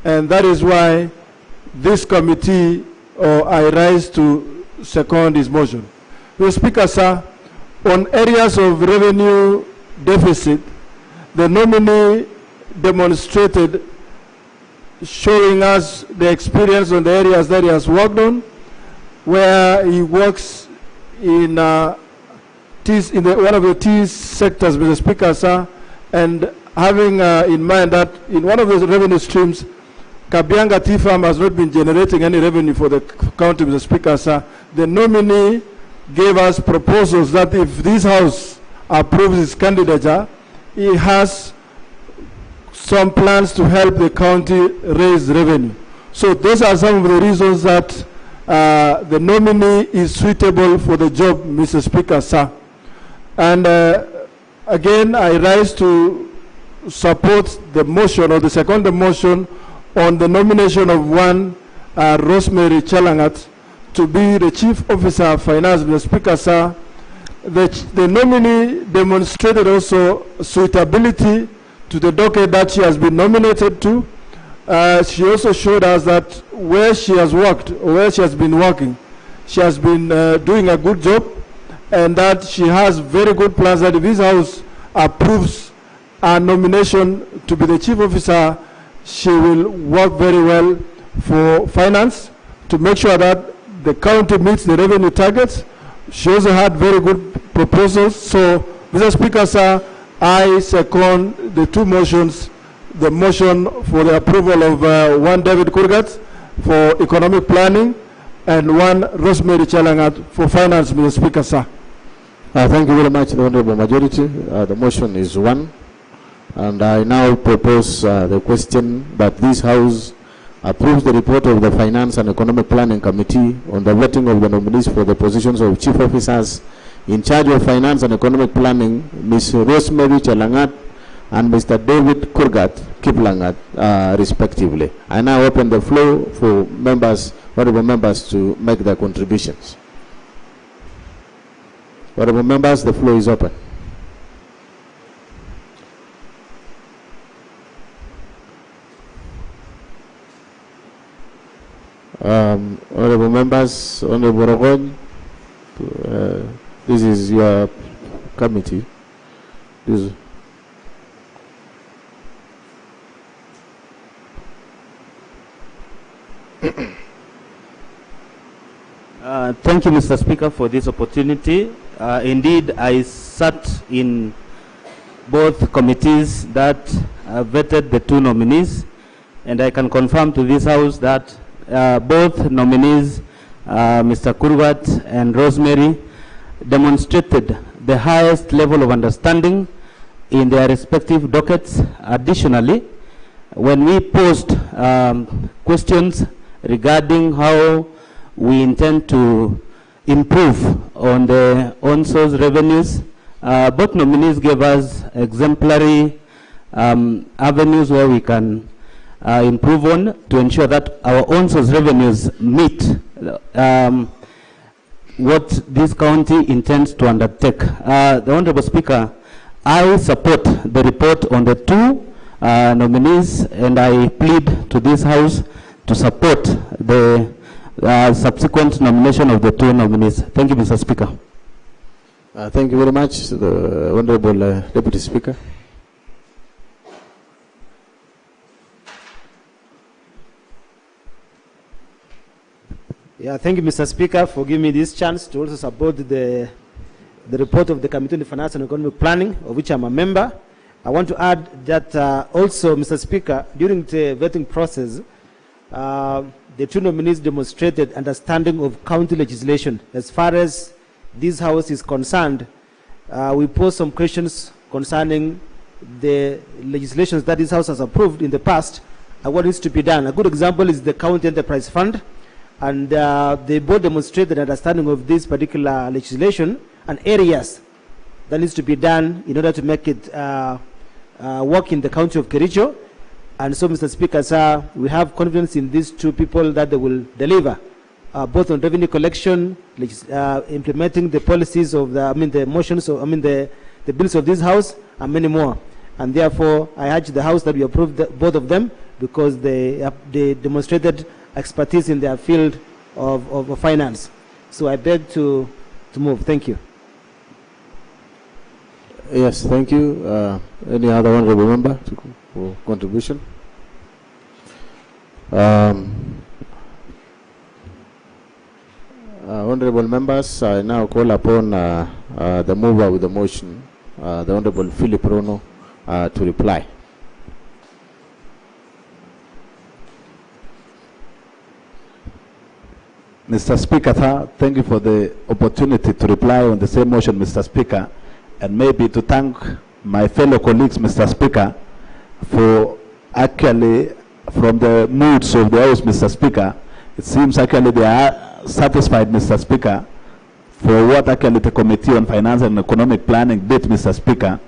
M: And that is why this committee, I rise to second his motion. Mr. Speaker, sir, on areas of revenue deficit, the nominee demonstrated, showing us the experience on the areas that he has worked on, where he works in one of the T sectors, Mr. Speaker, sir, and having in mind that in one of those revenue streams, Kabianga Tea Farm has not been generating any revenue for the county, Mr. Speaker, sir. The nominee gave us proposals that if this House approves his candidature, he has some plans to help the county raise revenue. So those are some of the reasons that the nominee is suitable for the job, Mr. Speaker, sir. And again, I rise to support the motion, or the second motion, on the nomination of one Rosemary Chalangat to be the Chief Officer of Finance, Mr. Speaker, sir. The nominee demonstrated also suitability to the docket that she has been nominated to. She also showed us that where she has worked, or where she has been working, she has been doing a good job, and that she has very good plans that if this House approves her nomination to be the Chief Officer, she will work very well for finance to make sure that the county meets the revenue targets. She also had very good proposals. So, Mr. Speaker, sir, I second the two motions, the motion for the approval of one David Kurgat for economic planning and one Rosemary Chalangat for finance, Mr. Speaker, sir.
A: Thank you very much, the Honorable Majority. The motion is one. And I now propose the question that this House approves the report of the Finance and Economic Planning Committee on the vetting of the nominees for the positions of Chief Officers in charge of Finance and Economic Planning, Ms. Rosemary Chalangat and Mr. David Kurgat Kiplangat, respectively. I now open the floor for members, honorable members, to make their contributions. Honorable members, the floor is open. Honorable members, Honorable Rogon, this is your committee.
P: Thank you, Mr. Speaker, for this opportunity. Indeed, I sat in both committees that vetted the two nominees, and I can confirm to this House that both nominees, Mr. Kurgat and Rosemary, demonstrated the highest level of understanding in their respective dockets. Additionally, when we posed questions regarding how we intend to improve on the on-source revenues, both nominees gave us exemplary avenues where we can improve on to ensure that our on-source revenues meet what this county intends to undertake. The Honorable Speaker, I support the report on the two nominees, and I plead to this House to support the subsequent nomination of the two nominees. Thank you, Mr. Speaker.
A: Thank you very much, the Honorable Deputy Speaker.
G: Yeah, thank you, Mr. Speaker, for giving me this chance to also support the report of the Committee on Finance and Economic Planning, of which I'm a member. I want to add that also, Mr. Speaker, during the vetting process, the two nominees demonstrated understanding of county legislation. As far as this House is concerned, we posed some questions concerning the legislations that this House has approved in the past and what needs to be done. A good example is the County Enterprise Fund, and they both demonstrated understanding of this particular legislation and areas that needs to be done in order to make it work in the county of Kericho. And so, Mr. Speaker, sir, we have confidence in these two people that they will deliver, both on revenue collection, implementing the policies of the motions, the bills of this House, and many more. And therefore, I urge the House that we approve both of them because they demonstrated expertise in their field of finance. So I beg to move. Thank you.
A: Yes, thank you. Any other honorable member for contribution? Honorable members, I now call upon the mover with the motion, the Honorable Philip Rono, to reply.
D: Mr. Speaker, thank you for the opportunity to reply on the same motion, Mr. Speaker, and maybe to thank my fellow colleagues, Mr. Speaker, for actually, from the moods of the House, Mr. Speaker, it seems actually they are satisfied, Mr. Speaker, for what actually the Committee on Finance and Economic Planning did, Mr. Speaker.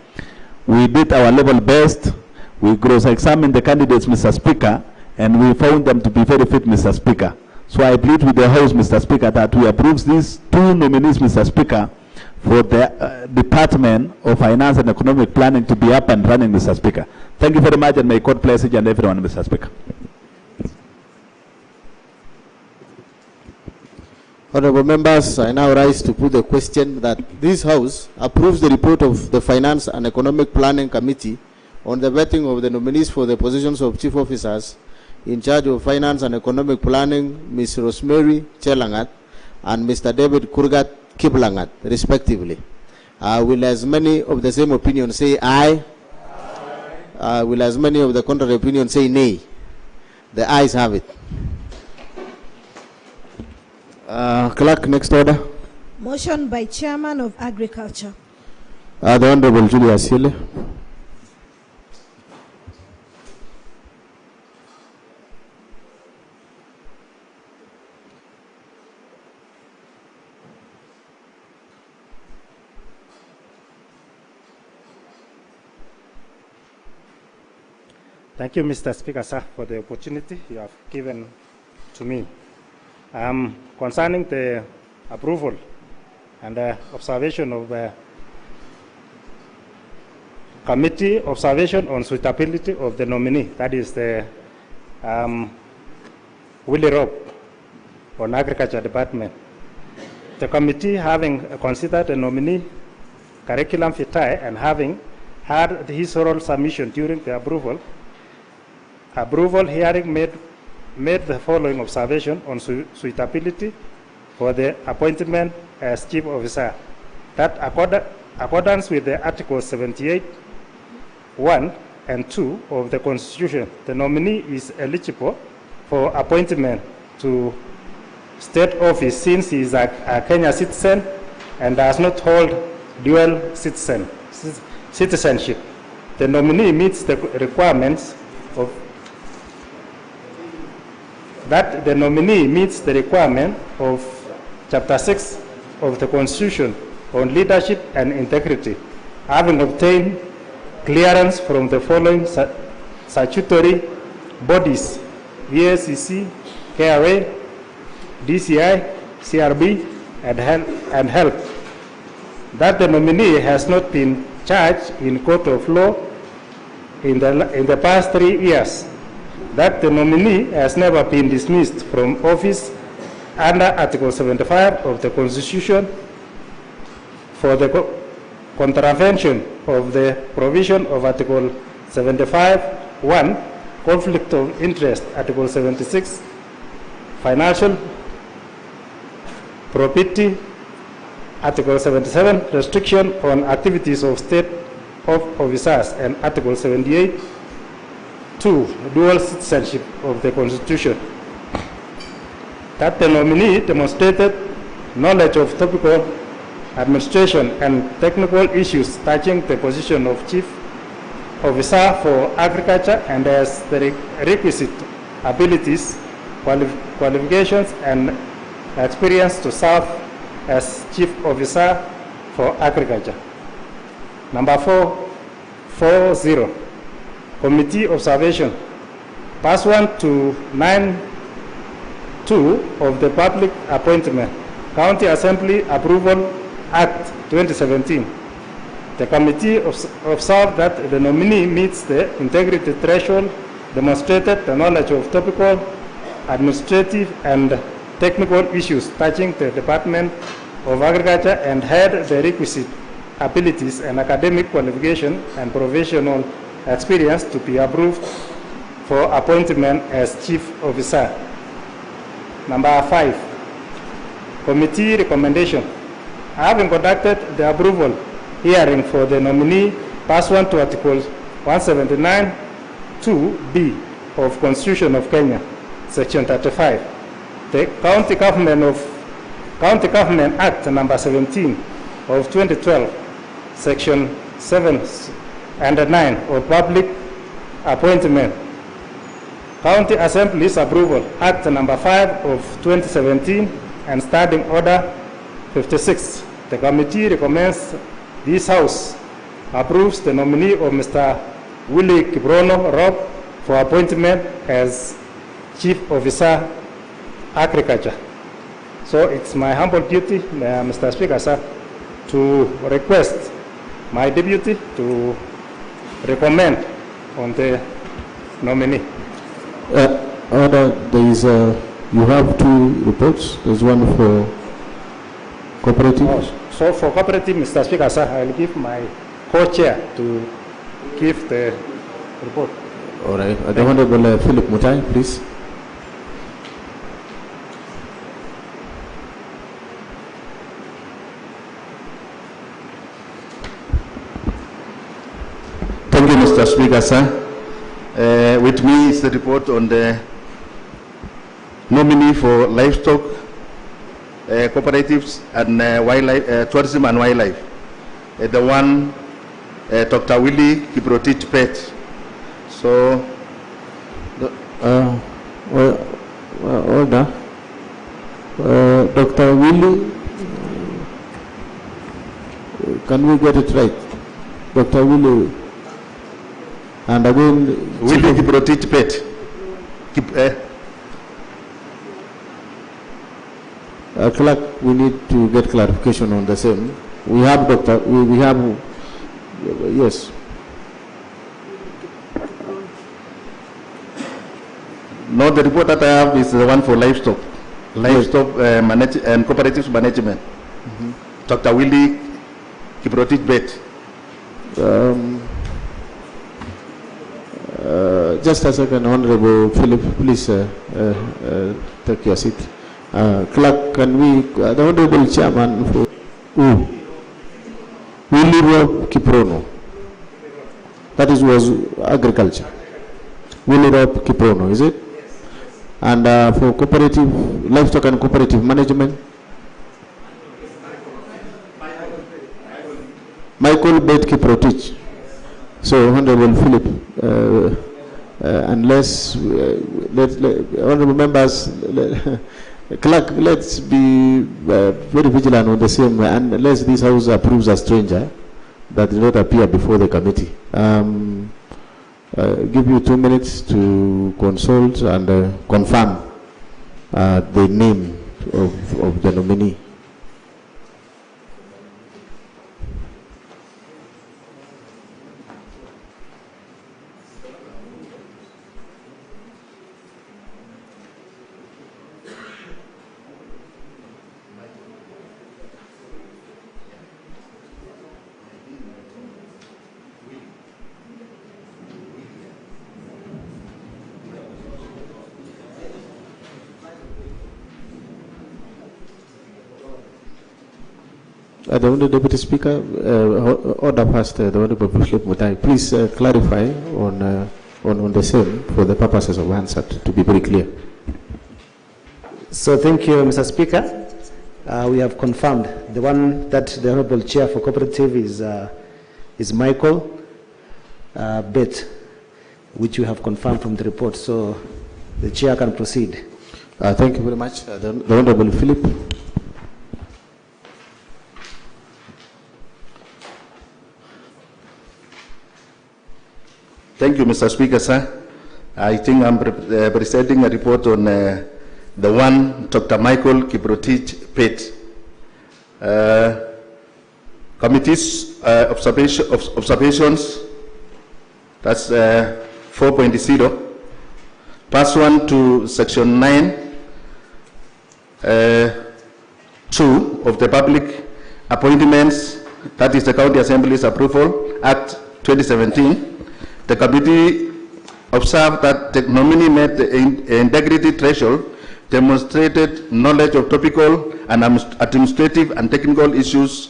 D: We did our level best. We cross-examined the candidates, Mr. Speaker, and we found them to be very fit, Mr. Speaker. So I plead with the House, Mr. Speaker, that we approve these two nominees, Mr. Speaker, for the Department of Finance and Economic Planning to be up and running, Mr. Speaker. Thank you very much, and may God bless each and everyone, Mr. Speaker.
A: Honorable members, I now rise to put the question that this House approves the report of the Finance and Economic Planning Committee on the vetting of the nominees for the positions of Chief Officers in charge of Finance and Economic Planning, Ms. Rosemary Chelangat and Mr. David Kurgat Kiplangat, respectively. Will as many of the same opinion say aye? Aye. Will as many of the contrary opinion say nay? The ayes have it. Clerk, next order.
B: Motion by Chairman of Agriculture.
A: The Honorable Julia Sile.
F: Thank you, Mr. Speaker, sir, for the opportunity you have given to me. Concerning the approval and observation of committee observation on suitability of the nominee, that is the Willie Rope on Agriculture Department. The committee, having considered the nominee curriculum vitae and having had his oral submission during the approval hearing made the following observation on suitability for the appointment as Chief Officer. That accordance with the Articles 78, 1 and 2 of the Constitution, the nominee is eligible for appointment to state office since he is a Kenya citizen and does not hold dual citizenship. The nominee meets the requirements of that the nominee meets the requirement of Chapter 6 of the Constitution on leadership and integrity, having obtained clearance from the following statutory bodies: VACC, KRA, DCI, CRB, and HELP. That the nominee has not been charged in court of law
Q: in the past 3 years that the nominee has never been dismissed from office under Article 75 of the Constitution for the contravention of the provision of Article 75(1), conflict of interest, Article 76, financial property, Article 77, restriction on activities of state officers, and Article 78, 2, dual citizenship of the Constitution. That the nominee demonstrated knowledge of topical administration and technical issues touching the position of Chief Officer for Agriculture and has the requisite abilities, qualifications, and experience to serve as Chief Officer for Agriculture. Number 440, Committee Observation. Pursuant to 9(2) of the Public Appointment County Assembly Approval Act 2017, the committee observed that the nominee meets the integrity threshold, demonstrated the knowledge of topical, administrative, and technical issues touching the Department of Agriculture and had the requisite abilities and academic qualification and professional experience to be approved for appointment as Chief Officer. Number 5, Committee Recommendation. Having conducted the approval hearing for the nominee pursuant to Article 179(2)(b) of Constitution of Kenya, Section 35, the County Government Act number 17 of 2012, Section 7 and 9 of Public Appointment, County Assembly's Approval Act number 5 of 2017, and Standing Order 56. The committee recommends this House approves the nominee of Mr. Willie Kiprono Rob for appointment as Chief Officer Agriculture. So it's my humble duty, Mr. Speaker, sir, to request my deputy to recommend on the nominee.
A: Order, there is you have 2 reports. There's one for cooperative.
Q: So for cooperative, Mr. Speaker, sir, I'll give my co-chair to give the report.
A: All right. The Honorable Philip Mutai, please.
R: Thank you, Mr. Speaker, sir. With me is the report on the nominee for livestock, cooperatives, and wildlife, tourism and wildlife. The one, Dr. Willie Kiprotich Pet. So,
A: order. Dr. Willie, can we get it right? Dr. Willie, and again,
R: Willie Kiprotich Pet.
A: Clerk, we need to get clarification on the same. We have Dr. We have, yes.
R: No, the report that I have is the one for livestock, and cooperatives management. Dr. Willie Kiprotich Bet.
A: Just a second, Honorable Philip, please take your seat. Clerk, can we, the Honorable Chairman for Willie Rob Kiprono. That was agriculture. Willie Rob Kiprono, is it? And for cooperative, livestock and cooperative management? Michael Bet Kiprotich. So, Honorable Philip, unless, Honorable members, Clerk, let's be very vigilant on the same, unless this House approves a stranger that did not appear before the committee. Give you 2 minutes to consult and confirm the name of the nominee. The Honourable Deputy Speaker, order passed. The Honourable Philip Mutai, please clarify on the same for the purposes of answer to be very clear.
G: So thank you, Mr. Speaker. We have confirmed the one that the Honourable Chair for Cooperative is Michael Bett, which you have confirmed from the report. So the Chair can proceed.
A: Thank you very much. The Honourable Philip.
R: Thank you, Mr. Speaker, sir. I think I'm presenting a report on the one Dr. Michael Kiprotich Pate. Committee's observations, that's 4.0. Pursuant to Section 9, 2 of the Public Appointments, that is the County Assembly's Approval Act 2017, the committee observed that the nominee met the integrity threshold, demonstrated knowledge of topical and administrative and technical issues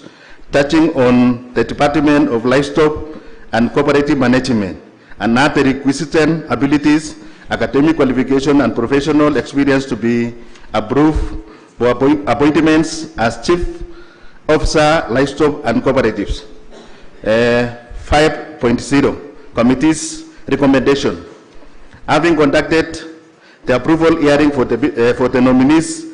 R: touching on the Department of Livestock and Cooperative Management, and had the requisite abilities, academic qualification, and professional experience to be approved for appointments as Chief Officer, Livestock and Cooperatives. 5.0, Committee's recommendation. Having conducted the approval hearing for the nominees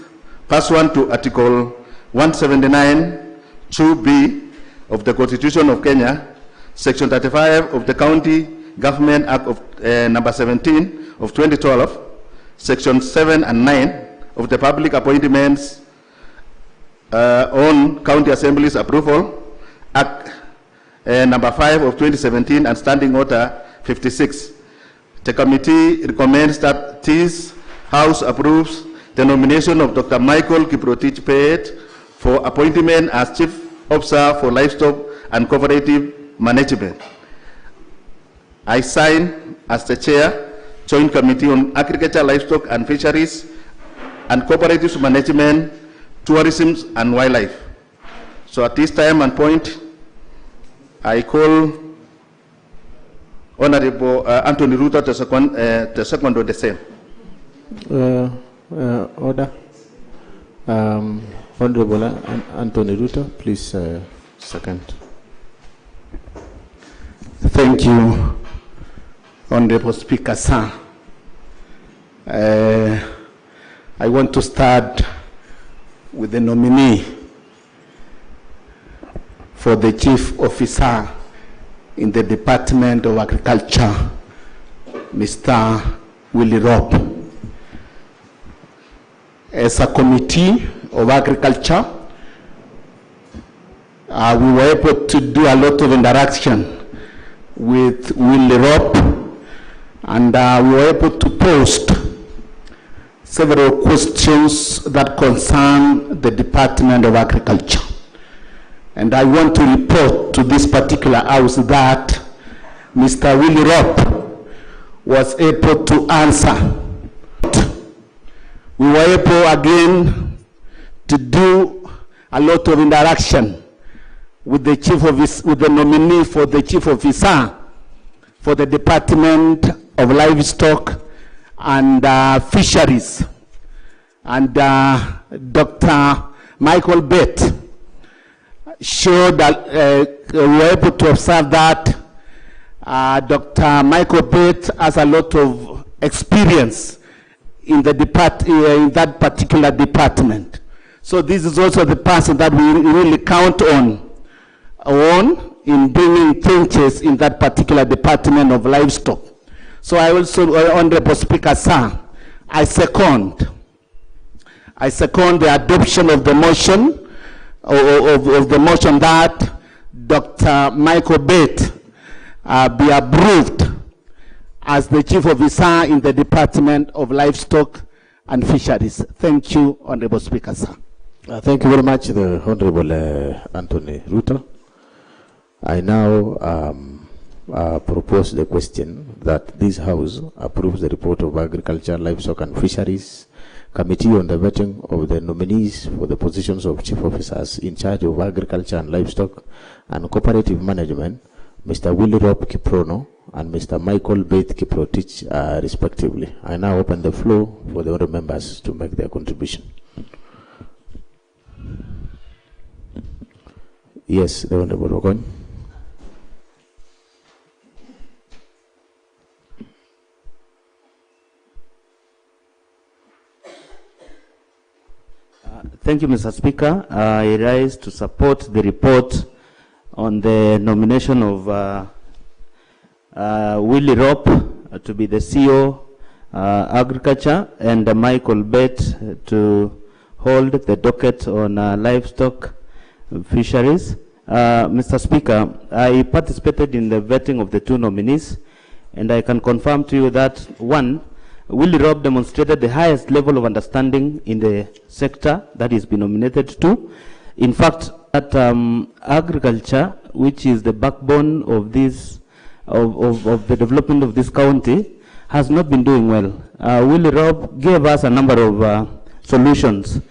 R: pursuant to Article 179 2B of the Constitution of Kenya, Section 35 of the County Government Act of number 17 of 2012, Section 7 and 9 of the Public Appointments on County Assembly's Approval Act number 5 of 2017 and Standing Order 56. The committee recommends that this House approves the nomination of Dr. Michael Kiprotich Pate for appointment as Chief Officer for Livestock and Cooperative Management. I sign as the Chair, Joint Committee on Agriculture, Livestock and Fisheries and Cooperative Management, Tourism and Wildlife. So at this time and point, I call Honorable Anthony Ruto to second on the same.
A: Order. Honorable Anthony Ruto, please second.
S: Thank you, Honorable Speaker, sir. I want to start with the nominee for the Chief Officer in the Department of Agriculture, Mr. Willie Rob. As a Committee of Agriculture, we were able to do a lot of interaction with Willie Rob, and we were able to post several questions that concern the Department of Agriculture. And I want to report to this particular house that Mr. Willie Rob was able to answer. We were able again to do a lot of interaction with the with the nominee for the Chief Officer for the Department of Livestock and Fisheries, and Dr. Michael Bett showed that we were able to observe that Dr. Michael Bett has a lot of experience in the in that particular department. So this is also the person that we really count on in bringing changes in that particular Department of Livestock. So I also, Honorable Speaker, sir, I second the adoption of the motion, of the motion that Dr. Michael Bett be approved as the Chief Officer in the Department of Livestock and Fisheries. Thank you, Honorable Speaker, sir.
A: Thank you very much, the Honorable Anthony Ruto. I now propose the question that this House approves the report of Agriculture, Livestock and Fisheries Committee on the vetting of the nominees for the positions of chief officers in charge of agriculture and livestock and cooperative management, Mr. Willie Rob Kiprono and Mr. Michael Bate Kiprotich, respectively. I now open the floor for the other members to make their contribution. Yes, the Honorable Ogon.
P: Thank you, Mr. Speaker. I rise to support the report on the nomination of Willie Rob to be the CEO Agriculture and Michael Bate to hold the docket on livestock fisheries. Mr. Speaker, I participated in the vetting of the two nominees, and I can confirm to you that, one, Willie Rob demonstrated the highest level of understanding in the sector that he's been nominated to. In fact, that agriculture, which is the backbone of this, of the development of this county, has not been doing well. Willie Rob gave us a number of solutions.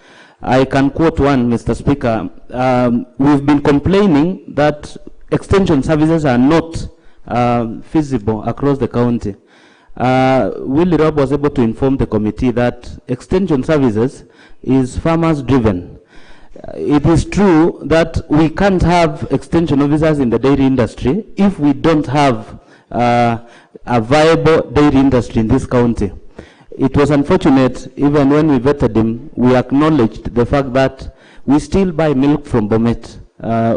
P: I can quote one, Mr. Speaker. We've been complaining that extension services are not feasible across the county. Willie Rob was able to inform the committee that extension services is farmers driven. It is true that we can't have extension officers in the dairy industry if we don't have a viable dairy industry in this county. It was unfortunate, even when we vetted him, we acknowledged the fact that we still buy milk from Bomet,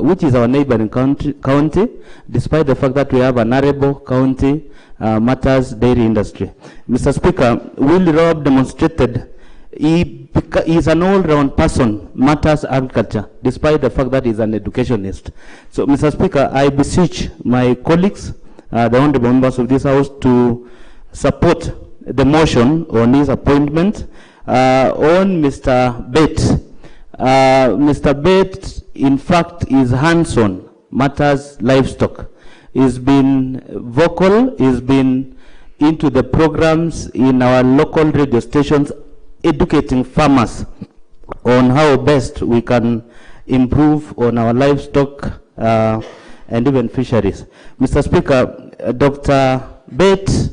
P: which is our neighboring county, despite the fact that we have an arable county matters dairy industry. Mr. Speaker, Willie Rob demonstrated he is an all-round person, matters agriculture, despite the fact that he's an educationist. So, Mr. Speaker, I beseech my colleagues, the honorable members of this House, to support the motion on his appointment. On Mr. Bate, Mr. Bate, in fact, is hands-on, matters livestock. He's been vocal, he's been into the programs in our local radio stations, educating farmers on how best we can improve on our livestock and even fisheries. Mr. Speaker, Dr. Bate,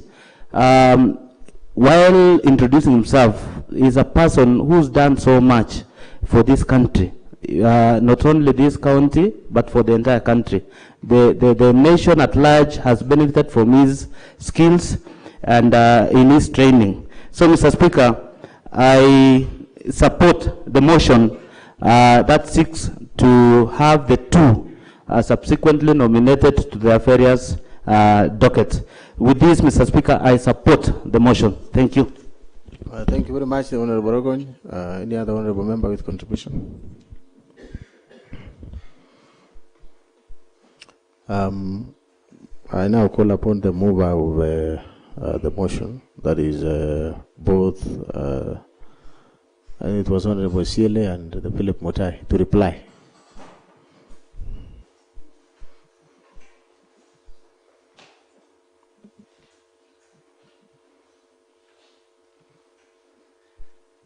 P: while introducing himself, is a person who's done so much for this country. Not only this county, but for the entire country. The nation at large has benefited from his skills and in his training. So, Mr. Speaker, I support the motion that seeks to have the two subsequently nominated to the various docket. With this, Mr. Speaker, I support the motion. Thank you.
A: Thank you very much, the Honorable Ogony. Any other honorable member with contribution? I now call upon the mover of the motion, that is both, and it was Honorable Siele and the Philip Mutai, to reply.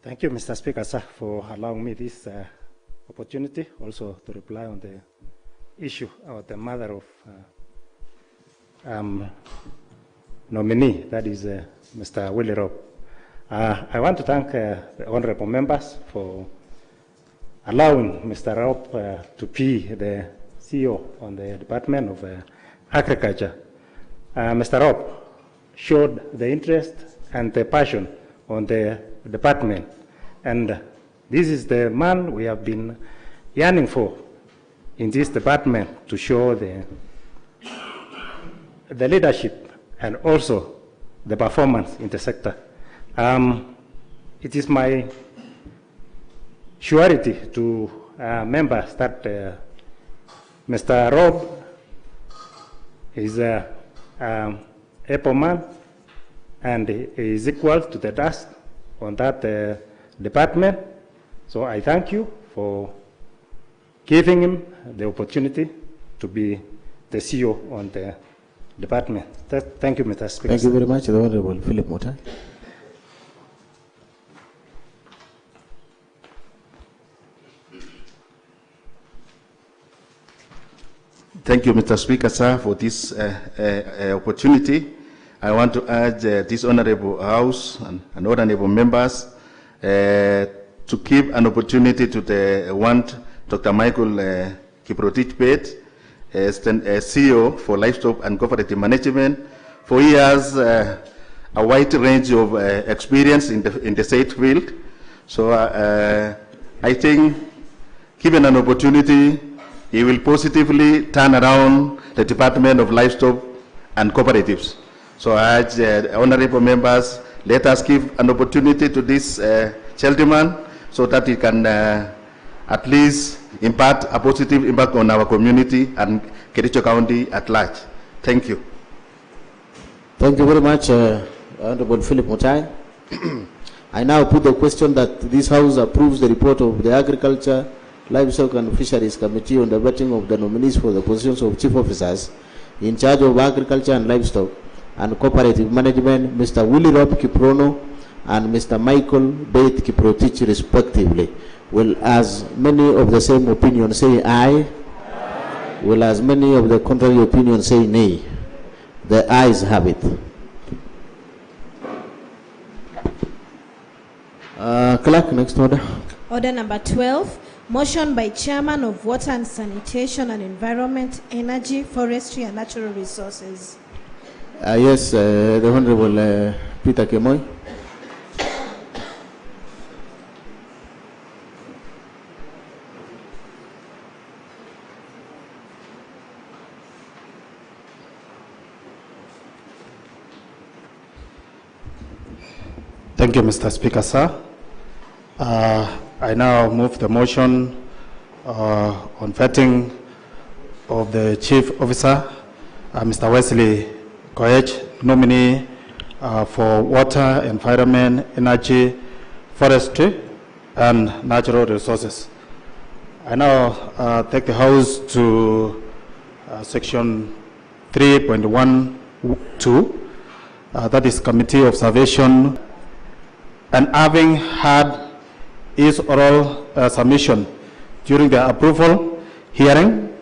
Q: Thank you, Mr. Speaker, sir, for allowing me this opportunity also to reply on the issue of the mother of nominee, that is Mr. Willie Rob. I want to thank the honorable members for allowing Mr. Rob to be the CEO on the Department of Agriculture. Mr. Rob showed the interest and the passion on the department, and this is the man we have been yearning for in this department, to show the leadership and also the performance in the sector. It is my surety to members that Mr. Rob is a able man and is equal to the task on that department. So I thank you for giving him the opportunity to be the CEO on the department. Thank you, Mr. Speaker.
A: Thank you very much, the Honorable Philip Mutai.
R: Thank you, Mr. Speaker, sir, for this opportunity. I want to urge this honorable House and honorable members to give an opportunity to the Dr. Michael Kiprotich Bett, CEO for Livestock and Cooperative Management, for he has a wide range of experience in the said field. So I think, given an opportunity, he will positively turn around the Department of Livestock and Cooperatives. So I urge honorable members, let us give an opportunity to this gentleman so that he can at least impart a positive impact on our community and Kericho County at large. Thank you.
A: Thank you very much, Honorable Philip Mutai. I now put the question that this House approves the report of the Agriculture, Livestock and Fisheries Committee on the vetting of the nominees for the positions of Chief Officers in charge of Agriculture and Livestock and Cooperative Management, Mr. Willie Rob Kiprono and Mr. Michael Bett Kiprotich, respectively. Will as many of the same opinion say aye? Aye. Will as many of the contrary opinion say nay? The ayes have it. Clerk, next order.
B: Order number 12, motion by Chairman of Water and Sanitation and Environment, Energy, Forestry and Natural Resources.
A: Yes, the Honorable Peter Kemoy.
F: Thank you, Mr. Speaker, sir. I now move the motion on vetting of the Chief Officer, Mr. Wesley Koech, nominee for Water, Environment, Energy, Forestry, and Natural Resources. I now take the House to section 3.12, that is Committee Observation, and having had his oral submission during the approval hearing,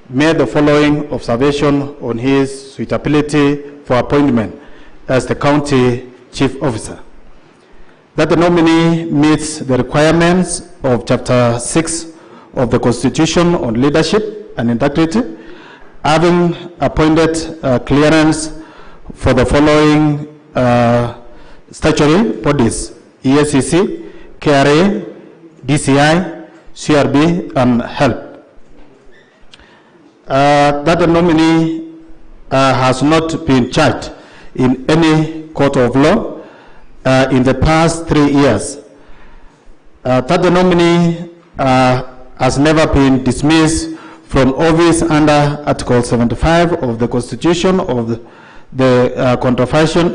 F: made the following observation on his suitability for appointment as the County Chief Officer. That the nominee meets the requirements of Chapter 6 of the Constitution on Leadership and Integrity, having appointed clearance for the following statutory bodies: ESCC, KRA, DCI, CRB, and HELP. That the nominee has not been charged in any court of law in the past 3 years. That the nominee has never been dismissed from office under Article 75 of the Constitution of the contravention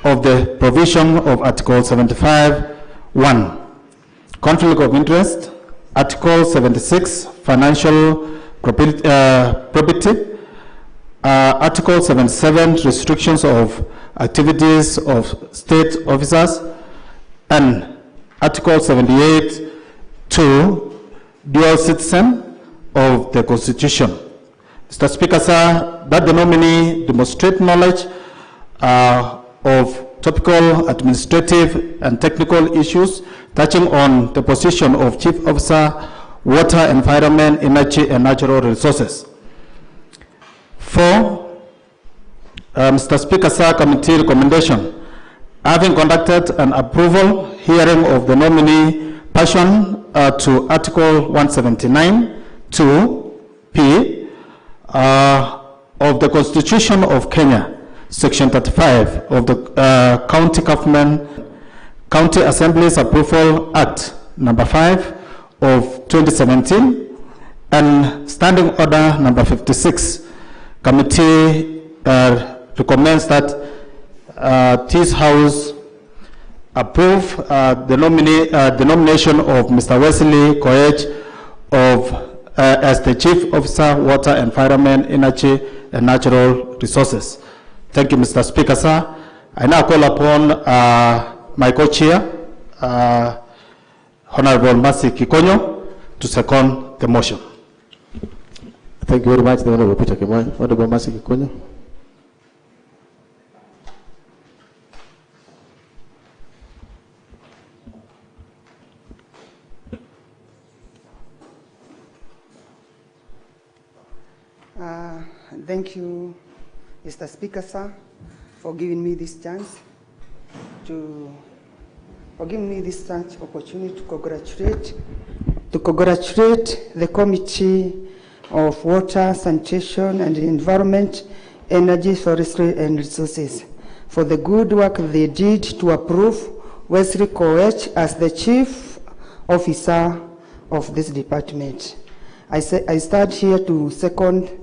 F: of the provision of Article 75(1). Conflict of interest, Article 76, financial property, Article 77, restrictions of activities of state officers, and Article 78, 2, dual citizen of the Constitution. Mr. Speaker, sir, that the nominee demonstrate knowledge of topical administrative and technical issues touching on the position of Chief Officer, Water, Environment, Energy, and Natural Resources. 4, Mr. Speaker, sir, committee recommendation. Having conducted an approval hearing of the nominee pursuant to Article 179, 2P of the Constitution of Kenya, Section 35 of the County Assembly's Approval Act number 5 of 2017 and Standing Order number 56, committee recommends that this House approve the nomination of Mr. Wesley Koech as the Chief Officer, Water, Environment, Energy, and Natural Resources. Thank you, Mr. Speaker, sir. I now call upon my co-chair, Honorable Mercy Kikonyo, to second the motion.
A: Thank you very much, the Honorable Peter Kimwai. Honorable Mercy Kikonyo.
T: Thank you, Mr. Speaker, sir, for giving me this chance opportunity to congratulate the Committee of Water, Sanitation and Environment, Energy, Forestry and Resources for the good work they did to approve Wesley Koech as the Chief Officer of this department. I stand here to second